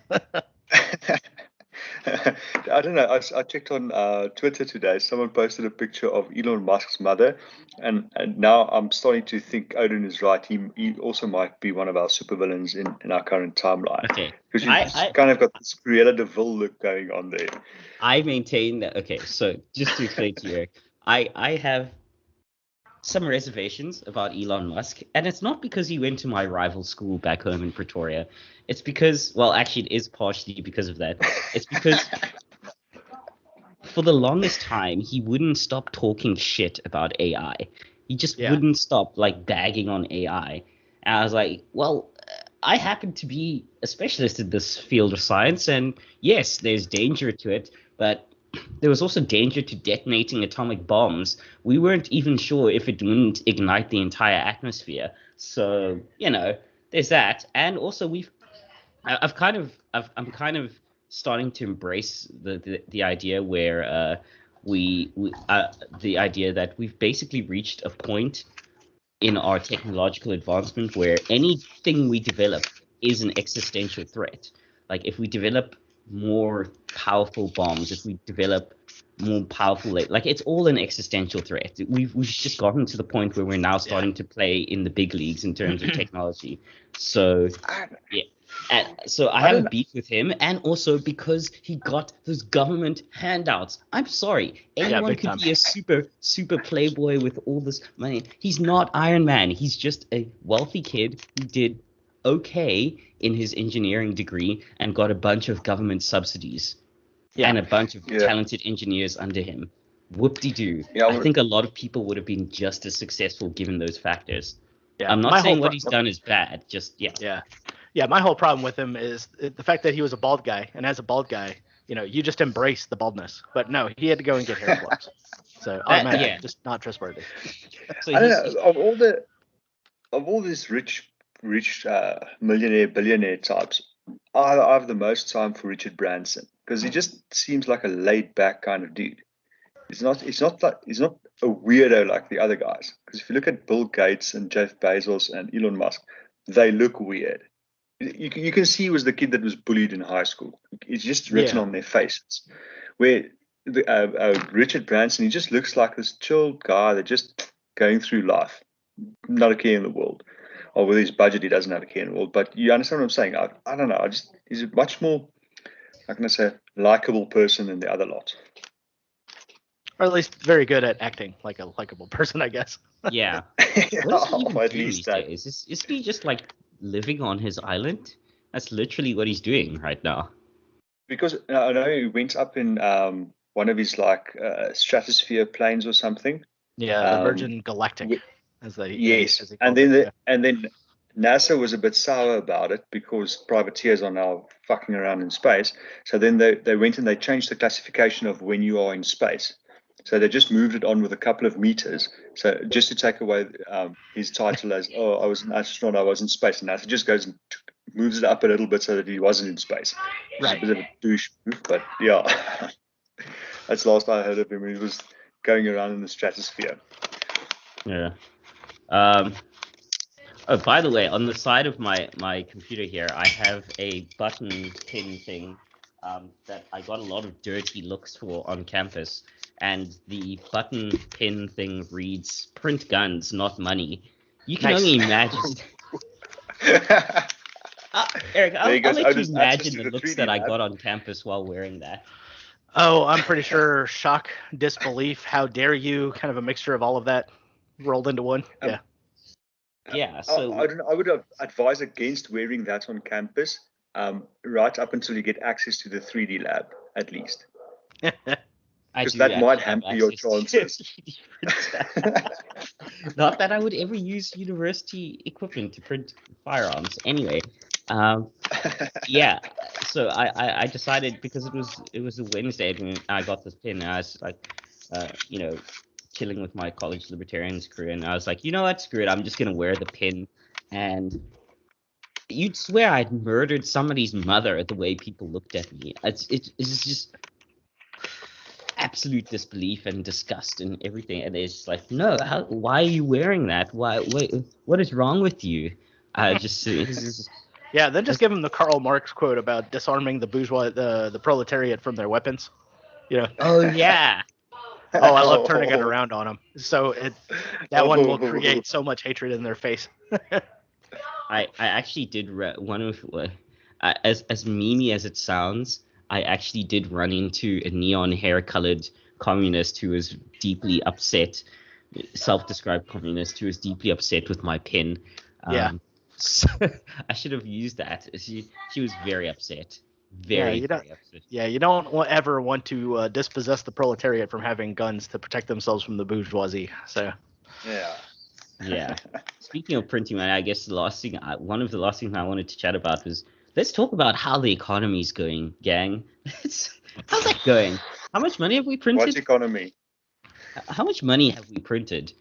I don't know. I checked on Twitter today. Someone posted a picture of Elon Musk's mother, and now I'm starting to think Odin is right. He also might be one of our supervillains in our current timeline.
Okay.
Because you kind of got this Cruella de Vil look going on there.
I maintain that. Okay, so just to explain to you, I have some reservations about Elon Musk, and it's not because he went to my rival school back home in Pretoria. It's because, well, actually it is partially because of that. It's because for the longest time he wouldn't stop talking shit about AI. He just wouldn't stop bagging on AI. And I was like, well, I happen to be a specialist in this field of science, and yes, there's danger to it, but there was also danger to detonating atomic bombs. We weren't even sure if it wouldn't ignite the entire atmosphere. So, there's that. And also I'm kind of starting to embrace the idea where the idea that we've basically reached a point in our technological advancement where anything we develop is an existential threat. Like if we develop more powerful bombs, if we develop more powerful, like it's all an existential threat. We've just gotten to the point where we're now starting to play in the big leagues in terms of technology. So yeah. So I have a beef with him, and also because he got those government handouts. I'm sorry, anyone could be a super playboy with all this money. He's not Iron Man. He's just a wealthy kid who did okay in his engineering degree and got a bunch of government subsidies and a bunch of talented engineers under him. Whoop-de-doo. I think a lot of people would have been just as successful given those factors. Yeah, I'm not saying what he's done is bad. Just
Yeah, my whole problem with him is the fact that he was a bald guy, and as a bald guy, you just embrace the baldness. But no, he had to go and get hair plugs. So just not trustworthy.
So I don't know, of all these rich millionaire, billionaire types, I have the most time for Richard Branson because he just seems like a laid back kind of dude. He's not a weirdo like the other guys. Because if you look at Bill Gates and Jeff Bezos and Elon Musk, they look weird. You can see he was the kid that was bullied in high school. It's just written on their faces. Where Richard Branson, he just looks like this chill guy that's just going through life, not a care in the world. Or with his budget, he doesn't have a care in the world. But you understand what I'm saying? I don't know. He's a much more, how can I say, likable person than the other lot.
Or at least very good at acting like a likable person, I guess.
Yeah. What does he even do these days? Is he just like living on his island? That's literally what he's doing right now.
Because I know he went up in one of his stratosphere planes or something.
Yeah, the Virgin Galactic.
And then NASA was a bit sour about it because privateers are now fucking around in space. So then they went and they changed the classification of when you are in space. So they just moved it on with a couple of meters. So just to take away his title as, I was an astronaut, I was in space. And NASA just goes and moves it up a little bit so that he wasn't in space. Right. It's a bit of a douche move, but yeah. That's the last I heard of him. He was going around in the stratosphere.
Yeah. By the way, on the side of my computer here, I have a button pin thing that I got a lot of dirty looks for on campus. And the button pin thing reads "print guns, not money." You can only imagine. Eric, I'll let you imagine the looks that I got on campus while wearing that.
Oh, I'm pretty sure shock, disbelief, how dare you, kind of a mixture of all of that rolled into one.
Yeah. So
I would advise against wearing that on campus, right up until you get access to the 3D lab, at least. Because that might hamper your chances.
Not that I would ever use university equipment to print firearms. Anyway, yeah. So I decided, because it was a Wednesday when I got this pin, and I was like, chilling with my college libertarians crew, and I was like, you know what, screw it, I'm just gonna wear the pin. And you'd swear I'd murdered somebody's mother the way people looked at me. It's just absolute disbelief and disgust and everything. And it's like, no, why are you wearing that? What is wrong with you? Then just
give him the Karl Marx quote about disarming the bourgeois, the proletariat from their weapons.
Oh yeah.
Oh, I love turning it around on them. So that one will create so much hatred in their face.
I actually did one of as memey as it sounds. I actually did run into a neon hair-colored communist who was deeply upset, self-described communist who was deeply upset with my pin. So I should have used that. She was very upset. Very upset.
Yeah, you don't ever want to dispossess the proletariat from having guns to protect themselves from the bourgeoisie. So.
Yeah.
Yeah. Speaking of printing money, I guess one of the last things I wanted to chat about was let's talk about how the economy's going, gang. How's that going? How much money have we
What
printed?
economy?
How much money have we printed?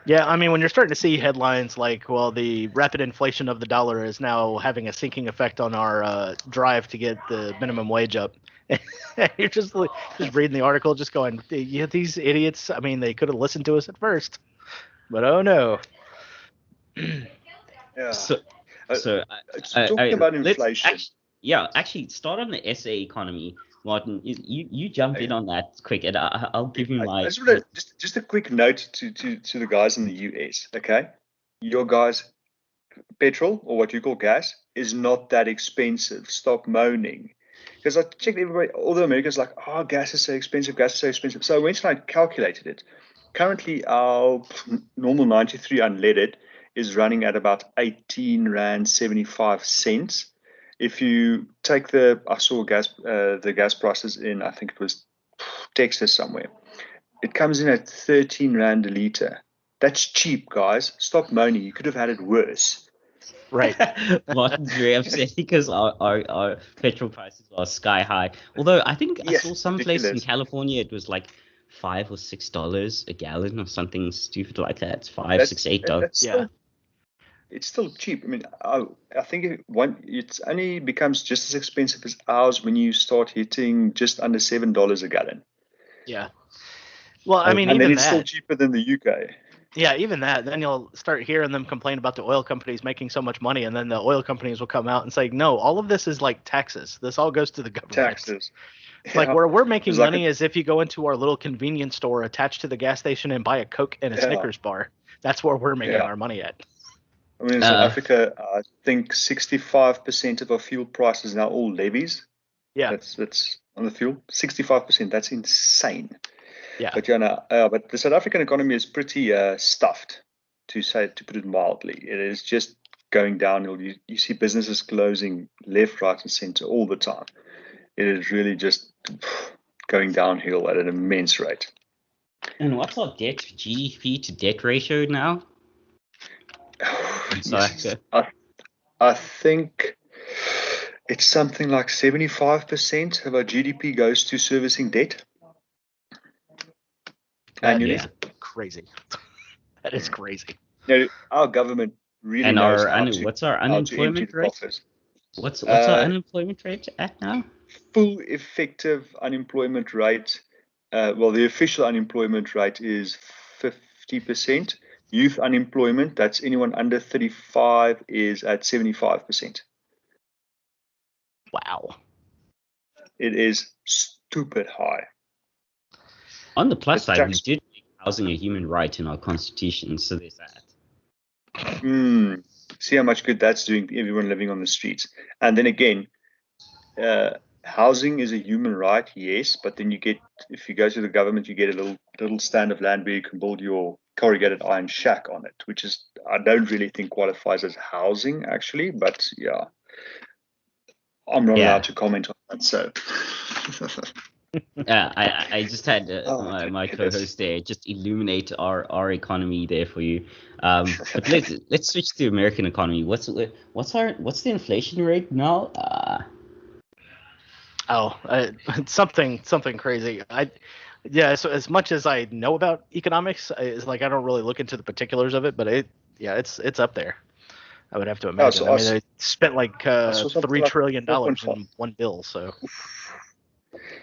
Yeah, I mean, when you're starting to see headlines like, well, the rapid inflation of the dollar is now having a sinking effect on our drive to get the minimum wage up. You're just reading the article, just going, yeah, these idiots. I mean, they could have listened to us at first, but oh no.
Yeah.
So
Talking about inflation.
Actually, start on the SA economy, Martin. You jump in on that quick, and I'll give you my.
Just a quick note to the guys in the US. Okay, your guys, petrol or what you call gas is not that expensive. Stop moaning. Because I checked everybody, all the Americans like, oh, gas is so expensive, gas is so expensive. So I went and I calculated it. Currently, our normal 93 unleaded is running at about 18 Rand 75 cents. If you take I saw the gas prices in, I think it was Texas somewhere. It comes in at 13 Rand a litre. That's cheap, guys. Stop moaning. You could have had it worse.
Right.
Martin's very upset because our petrol prices are sky high. Although I think I saw some place in California it was like $5 or $6 a gallon or something stupid like that. It's $5, $6, $8.
Yeah.
It's still cheap. I mean, I think it only becomes just as expensive as ours when you start hitting just under $7 a gallon.
Yeah. Well, I mean,
and
even
then it's
that,
still cheaper than the UK.
Yeah, even that. Then you'll start hearing them complain about the oil companies making so much money, and then the oil companies will come out and say, "No, all of this is like taxes. This all goes to the government."
Taxes.
Like where we're making money is if you go into our little convenience store attached to the gas station and buy a Coke and a Snickers bar. That's where we're making our money at.
I mean, in South Africa, I think 65% of our fuel price is now all levies.
Yeah.
That's on the fuel. 65%. That's insane.
Yeah.
But but the South African economy is pretty stuffed, to put it mildly. It is just going downhill. You see businesses closing left, right, and center all the time. It is really just going downhill at an immense rate.
And what's our GDP to debt ratio now?
I think it's something like 75% of our GDP goes to servicing debt. Annually.
Yeah. Crazy. That is crazy.
Our government really
and
knows
what's our unemployment rate? What's our unemployment rate at now?
Full effective unemployment rate. The official unemployment rate is 50%. Youth unemployment, that's anyone under 35, is at 75%.
Wow.
It is stupid high.
On the plus side, we did make housing a human right in our constitution, so there's that.
See how much good that's doing to everyone living on the streets. And then again, housing is a human right, yes, but then if you go to the government, you get a little stand of land where you can build your corrugated iron shack on it, which is, I don't really think qualifies as housing actually, but yeah, I'm not allowed to comment on that. So
I just had my co-host there just illuminate our economy there for you. But let's switch to the American economy. What's the inflation rate now?
It's something crazy. So as much as I know about economics, it's like I don't really look into the particulars of it, but it's up there. I would have to imagine. They spent like $3 trillion in one bill. So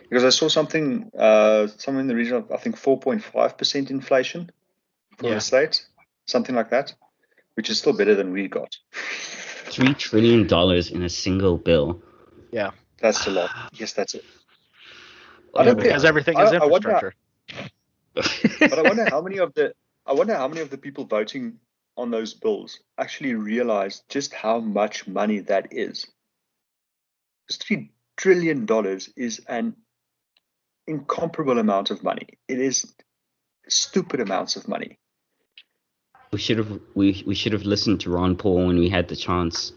because I saw something in the region of I think 4.5% inflation for the States, something like that, which is still better than we got.
$3 trillion in a single bill.
Yeah,
that's a lot. Yes, that's it.
Because everything is infrastructure.
But I wonder how many of the people voting on those bills actually realize just how much money that is. $3 trillion is an incomparable amount of money. It is stupid amounts of money.
We should have listened to Ron Paul when we had the chance.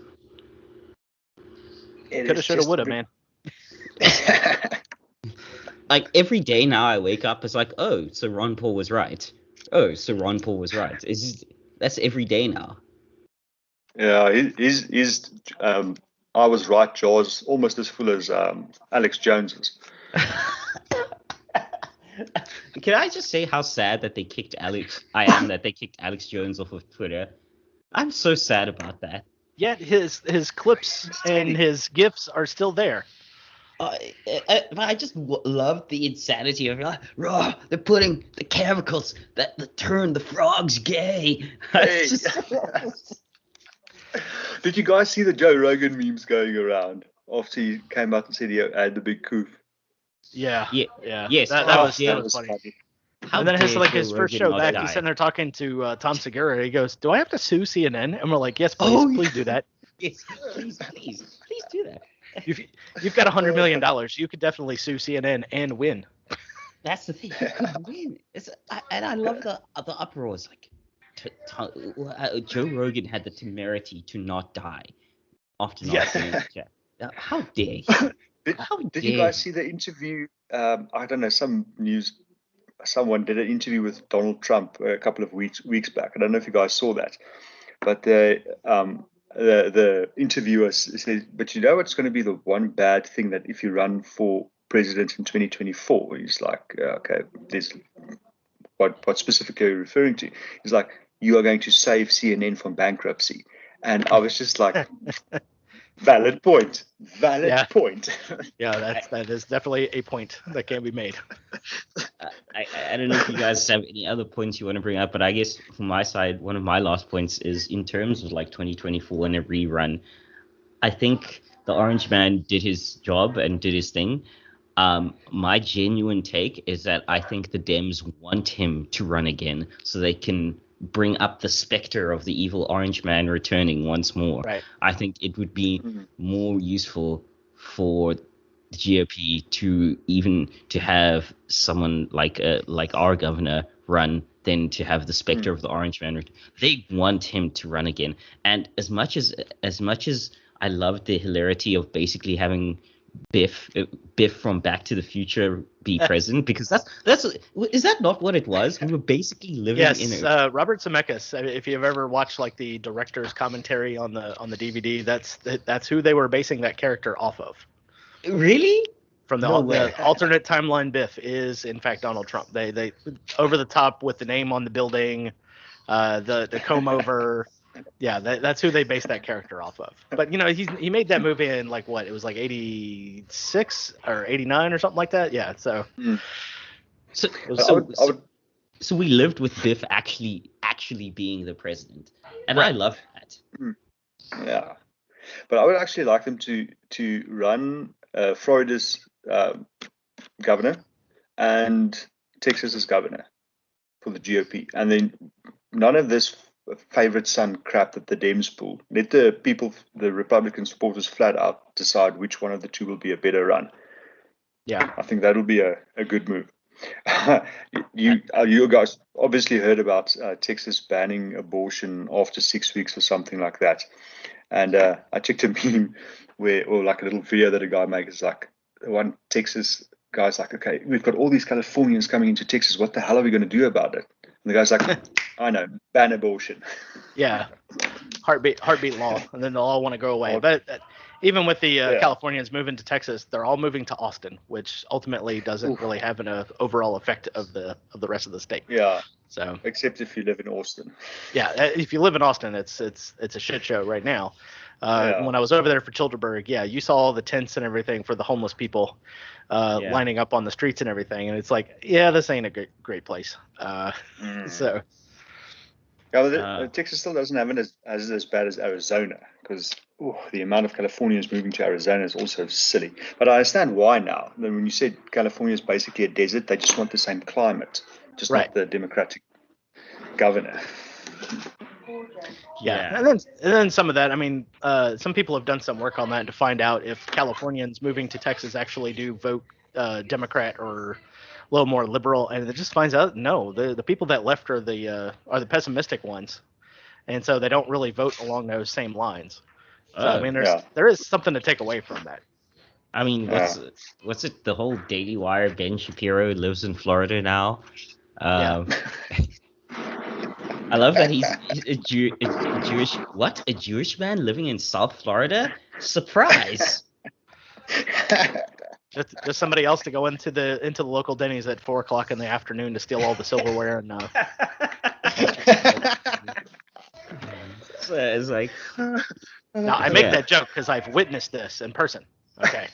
Coulda, shoulda, woulda, man.
Like every day now I wake up, it's like, oh, so Ron Paul was right. Oh, so Ron Paul was right. That's every day now.
Yeah, he's I was right, Jaws, almost as full as Alex Jones's.
Can I just say how sad that they kicked that they kicked Alex Jones off of Twitter? I'm so sad about that.
Yet his clips and his GIFs are still there.
I just love the insanity of like, raw. They're putting the chemicals that turn the frogs gay.
Hey. Did you guys see the Joe Rogan memes going around after he came out and said he had the big coup?
Yeah.
Yes.
That was funny. And then his first show back, he's sitting there talking to Tom Segura. He goes, "Do I have to sue CNN?" And we're like, "Yes, please do that."
Yes, please do that.
You've got $100 million. You could definitely sue CNN and win.
That's the thing. You could win. And I love the uproars. Like, Joe Rogan had the temerity to not die after not saying that. How dare he?
Did you guys see the interview? I don't know. Someone did an interview with Donald Trump a couple of weeks back. I don't know if you guys saw that, but the interviewer said, "But you know what's going to be the one bad thing that if you run for president in 2024?" He's like, "Okay, this what specifically are you referring to?" He's like, "You are going to save CNN from bankruptcy." And I was just like, valid point. Point.
Yeah, that is definitely a point that can be made.
I don't know if you guys have any other points you want to bring up, but I guess from my side, one of my last points is in terms of like 2024 and a rerun. I think the Orange Man did his job and did his thing. My genuine take is that I think the Dems want him to run again so they can bring up the specter of the evil Orange Man returning once more.
Right.
I think it would be more useful for the GOP to have someone like our governor run than to have the specter of the Orange Man. They want him to run again. And as much as I love the hilarity of basically having Biff from Back to the Future be president, because is that not what it was? We were basically living in it.
Robert Zemeckis. If you've ever watched like the director's commentary on the DVD, that's who they were basing that character off of.
Really?
From the alternate timeline, Biff is in fact Donald Trump. They over the top with the name on the building, the comb over. Yeah, that's who they based that character off of. But he made that movie in like what? It was like 86 or 89 or something like that. Yeah. So
we lived with Biff actually being the president, and right. I love that.
Yeah, but I would actually like them to run Florida's governor and Texas's governor for the GOP, and then none of this favorite son crap that the Dems pull. Let the Republican supporters flat out decide which one of the two will be a better run.
Yeah,
I think that'll be a good move. You guys obviously heard about Texas banning abortion after 6 weeks or something like that. And I checked a meme or like a little video that a guy makes. It's like one Texas guy's like, "Okay, we've got all these Californians coming into Texas. What the hell are we going to do about it?" And the guy's like, "I know, ban abortion."
Yeah, heartbeat law, and then they'll all want to go away. But even with the Californians moving to Texas, they're all moving to Austin, which ultimately doesn't really have an overall effect of the rest of the state.
Yeah.
So
except if you live in Austin.
Yeah, if you live in Austin, it's a shit show right now. When I was over there for Childerberg, you saw all the tents and everything for the homeless people lining up on the streets and everything, and it's like, this ain't a great place. So.
Yeah, Texas still doesn't have it as bad as Arizona, because the amount of Californians moving to Arizona is also silly. But I understand why now. When you said California is basically a desert, they just want the same climate, just not the Democratic governor.
Yeah. And then some of that, I mean, some people have done some work on that to find out if Californians moving to Texas actually do vote Democrat or a little more liberal, and it just finds out no, the people that left are the pessimistic ones, and so they don't really vote along those same lines. So I mean, there is something to take away from that.
I mean, what's it? The whole Daily Wire Ben Shapiro lives in Florida now. I love that he's a Jewish. What? A Jewish man living in South Florida? Surprise!
Just somebody else to go into the local Denny's at 4:00 in the afternoon to steal all the silverware and.
So it's like.
No, I make that joke because I've witnessed this in person. Okay.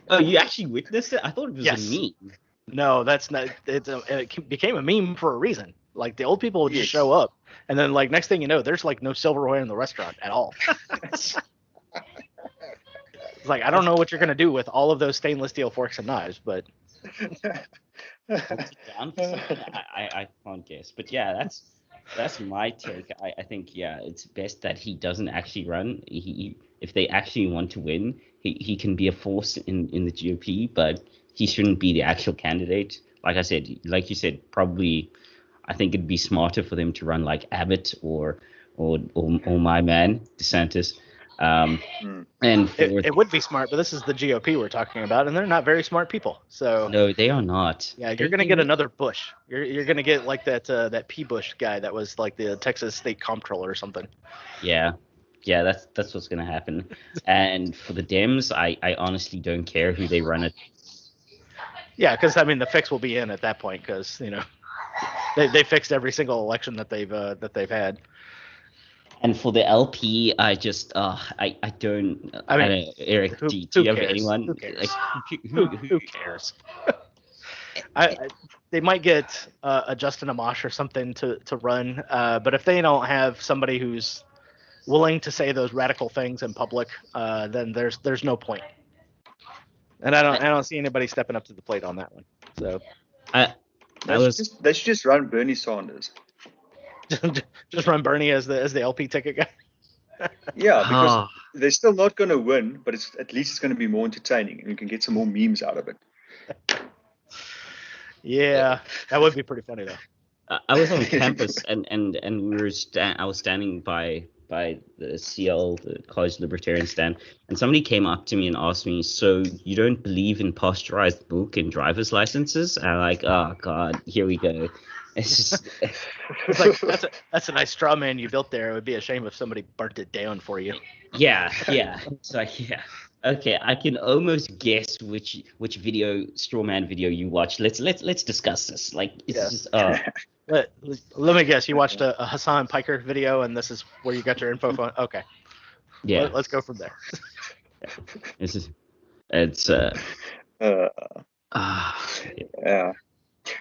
Oh, you actually witnessed it? I thought it was a meme.
No, that's not. It became a meme for a reason. Like the old people would just show up, and then like next thing you know, there's like no silverware in the restaurant at all. It's like I don't know what you're gonna do with all of those stainless steel forks and knives, but
I can't guess. But yeah, that's my take. I think it's best that he doesn't actually run. If they actually want to win, he can be a force in the GOP, but he shouldn't be the actual candidate. Like you said, probably I think it'd be smarter for them to run like Abbott or my man DeSantis. And
it would be smart, but this is the GOP we're talking about, and they're not very smart people. So
no, they are not.
Yeah, you're gonna get another Bush. You're gonna get like that P. Bush guy that was like the Texas State Comptroller or something.
Yeah, that's what's gonna happen. And for the Dems, I honestly don't care who they run it.
Yeah, because I mean the fix will be in at that point because they fixed every single election that they've had.
And for the LP, I just I don't. I mean, Eric, do you have anyone?
Who cares? Who cares? They might get a Justin Amash or something to run, but if they don't have somebody who's willing to say those radical things in public, then there's no point. And I don't see anybody stepping up to the plate on that one. So
they should just run Bernie Sanders.
Just run Bernie as the LP ticket guy.
Yeah, because they're still not going to win, but at least it's going to be more entertaining, and you can get some more memes out of it.
Yeah, that would be pretty funny though.
I was on campus and we were I was standing by the CL, the College Libertarian stand, and somebody came up to me and asked me, "So you don't believe in pasteurized milk and driver's licenses?" And I'm like, "Oh God, here we go." It's just
it's like that's a nice straw man you built there. It would be a shame if somebody burnt it down for you.
Yeah. It's like okay, I can almost guess which straw man video you watched. Let's discuss this. Like it's just
Let me guess. You watched a Hassan Piker video, and this is where you got your info from. Okay.
Yeah.
Let's go from there.
Yeah.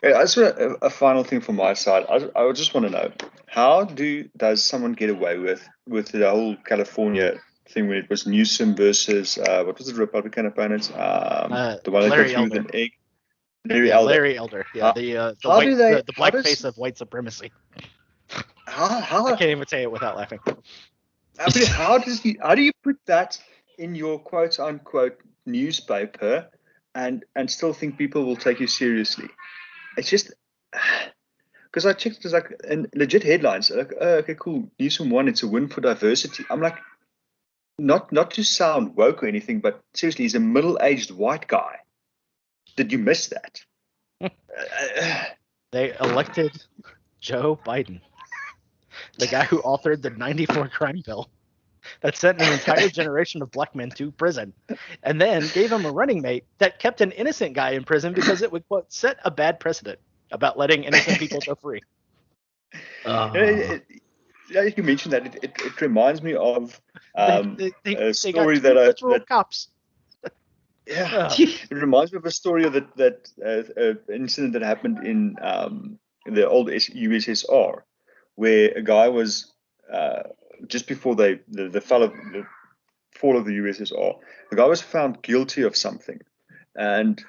I just want a final thing from my side. I would just want to know, how does someone get away with the whole California thing when it was Newsom versus what was the Republican opponents? The one that
Larry
got through with
Elder.
an egg. Larry
Elder. Yeah, the black face of white supremacy.
How
I can't even say it without laughing.
I mean, how do you put that in your quote unquote newspaper and still think people will take you seriously? It's just because I checked, it's like legit headlines. Like, oh, okay, cool. Newsom won. It's a win for diversity. I'm like, not to sound woke or anything, but seriously, he's a middle-aged white guy. Did you miss that?
They elected Joe Biden, the guy who authored the '94 crime bill that sent an entire generation of black men to prison, and then gave him a running mate that kept an innocent guy in prison because it would, quote, set a bad precedent about letting innocent people go free.
Yeah, you mentioned that. It reminds me of a story
cops.
Yeah, it reminds me of a story of that incident that happened in the old USSR, where a guy was just before the fall of the USSR, the guy was found guilty of something, and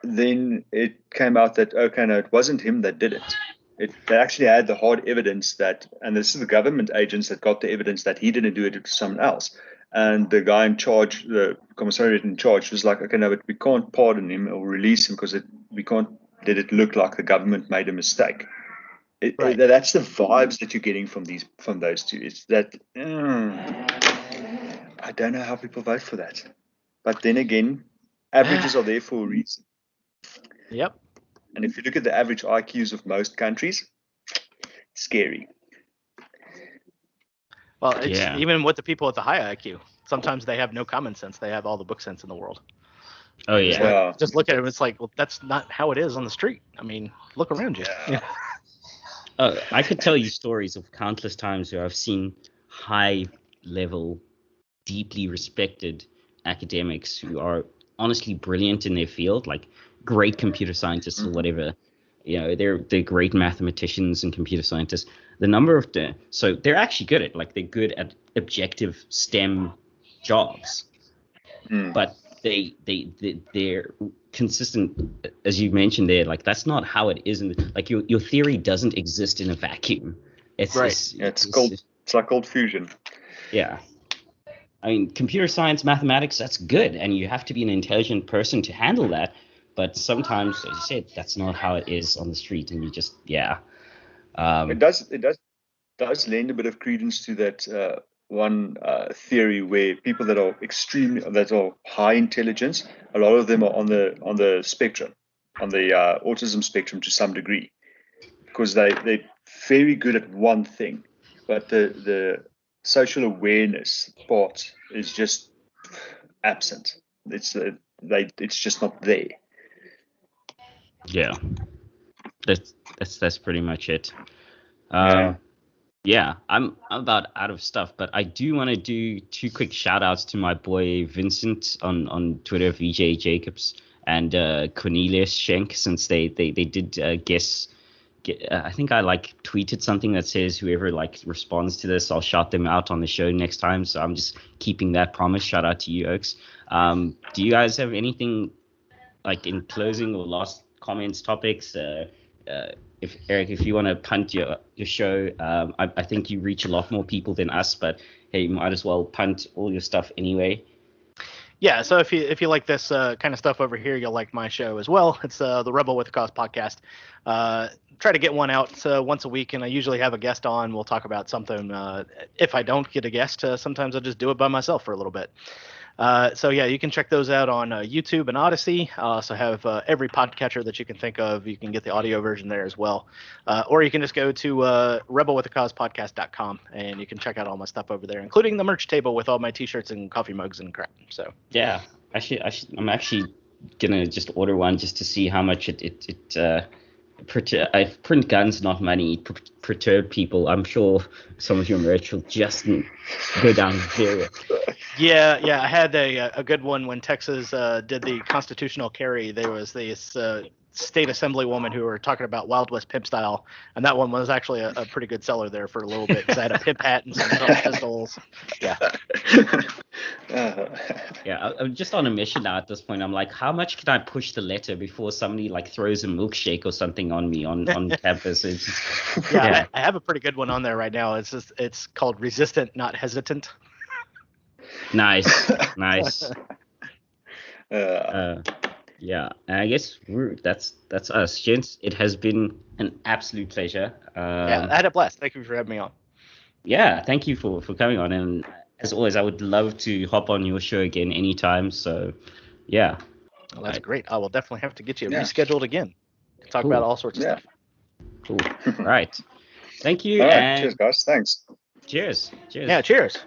then it came out that okay, no, it wasn't him that did it. They actually had the hard evidence and this is the government agents that got the evidence that he didn't do it to someone else. And the guy in charge, the commissariat in charge, was like, okay, no, but we can't pardon him or release him because we can't let it look like the government made a mistake.
Right.
That's the vibes that you're getting from those two. It's that I don't know how people vote for that. But then again, averages are there for a reason.
Yep.
And if you look at the average IQs of most countries, it's scary.
Well, it's even with the people with the high IQ. Sometimes they have no common sense. They have all the book sense in the world.
Oh yeah.
Just look at it. It's like, well, that's not how it is on the street. I mean, look around you. Yeah.
I could tell you stories of countless times where I've seen high-level, deeply respected academics who are honestly brilliant in their field, like great computer scientists or whatever. They're great mathematicians and computer scientists. The number of so they're actually good at they're good at objective STEM jobs, but they're consistent, as you mentioned there. Like that's not how it is your theory doesn't exist in a vacuum. It's
right. It's like cold fusion.
Yeah. I mean, computer science, mathematics, that's good, and you have to be an intelligent person to handle that. But sometimes, as you said, that's not how it is on the street, and you just, It
does lend a bit of credence to that one theory where people that are high intelligence, a lot of them are on the spectrum, on the autism spectrum to some degree, because they're very good at one thing, but the social awareness part is just absent. It's just not there.
Yeah, that's pretty much it. Yeah, I'm about out of stuff, but I do want to do 2 quick shout outs to my boy Vincent on Twitter, VJ Jacobs, and Cornelius Schenk, since they did guess. I think I tweeted something that says whoever responds to this, I'll shout them out on the show next time. So I'm just keeping that promise. Shout out to you, Oaks. Do you guys have anything in closing or last comments, topics? If Eric, if you want to punt your show, I think you reach a lot more people than us, but hey, you might as well punt all your stuff anyway.
Yeah, so if you like this kind of stuff over here, you'll like my show as well. It's the Rebel with a Cause podcast. Try to get one out once a week, and I usually have a guest on. We'll talk about something. If I don't get a guest, sometimes I'll just do it by myself for a little bit. So yeah, you can check those out on YouTube and Odyssey. I also have every podcatcher that you can think of. You can get the audio version there as well. Or you can just go to rebelwithacausepodcast.com and you can check out all my stuff over there, including the merch table with all my t-shirts and coffee mugs and crap. So
yeah, I'm actually gonna just order one just to see how much I print guns, not money. Perturb people. I'm sure some of your merch will just go down zero.
Yeah. I had a good one when Texas did the constitutional carry. There was this state assembly woman who were talking about Wild West pimp style, and that one was actually a pretty good seller there for a little bit because I had a pimp hat and some pistols. Yeah.
Yeah, I'm just on a mission now at this point. I'm like, how much can I push the letter before somebody throws a milkshake or something on me on campus?
I have a pretty good one on there right now. It's called Resistant, Not Hesitant.
Nice. Yeah, and I guess that's us, gents. It has been an absolute pleasure.
I had a blast. Thank you for having me on.
Yeah, thank you for coming on, and as always, I would love to hop on your show again anytime. So, yeah.
Well, that's great. I will definitely have to get you rescheduled again. Talk about all sorts of stuff.
Cool. All right. Thank you.
All right. Cheers, guys. Thanks.
Cheers.
Yeah, cheers.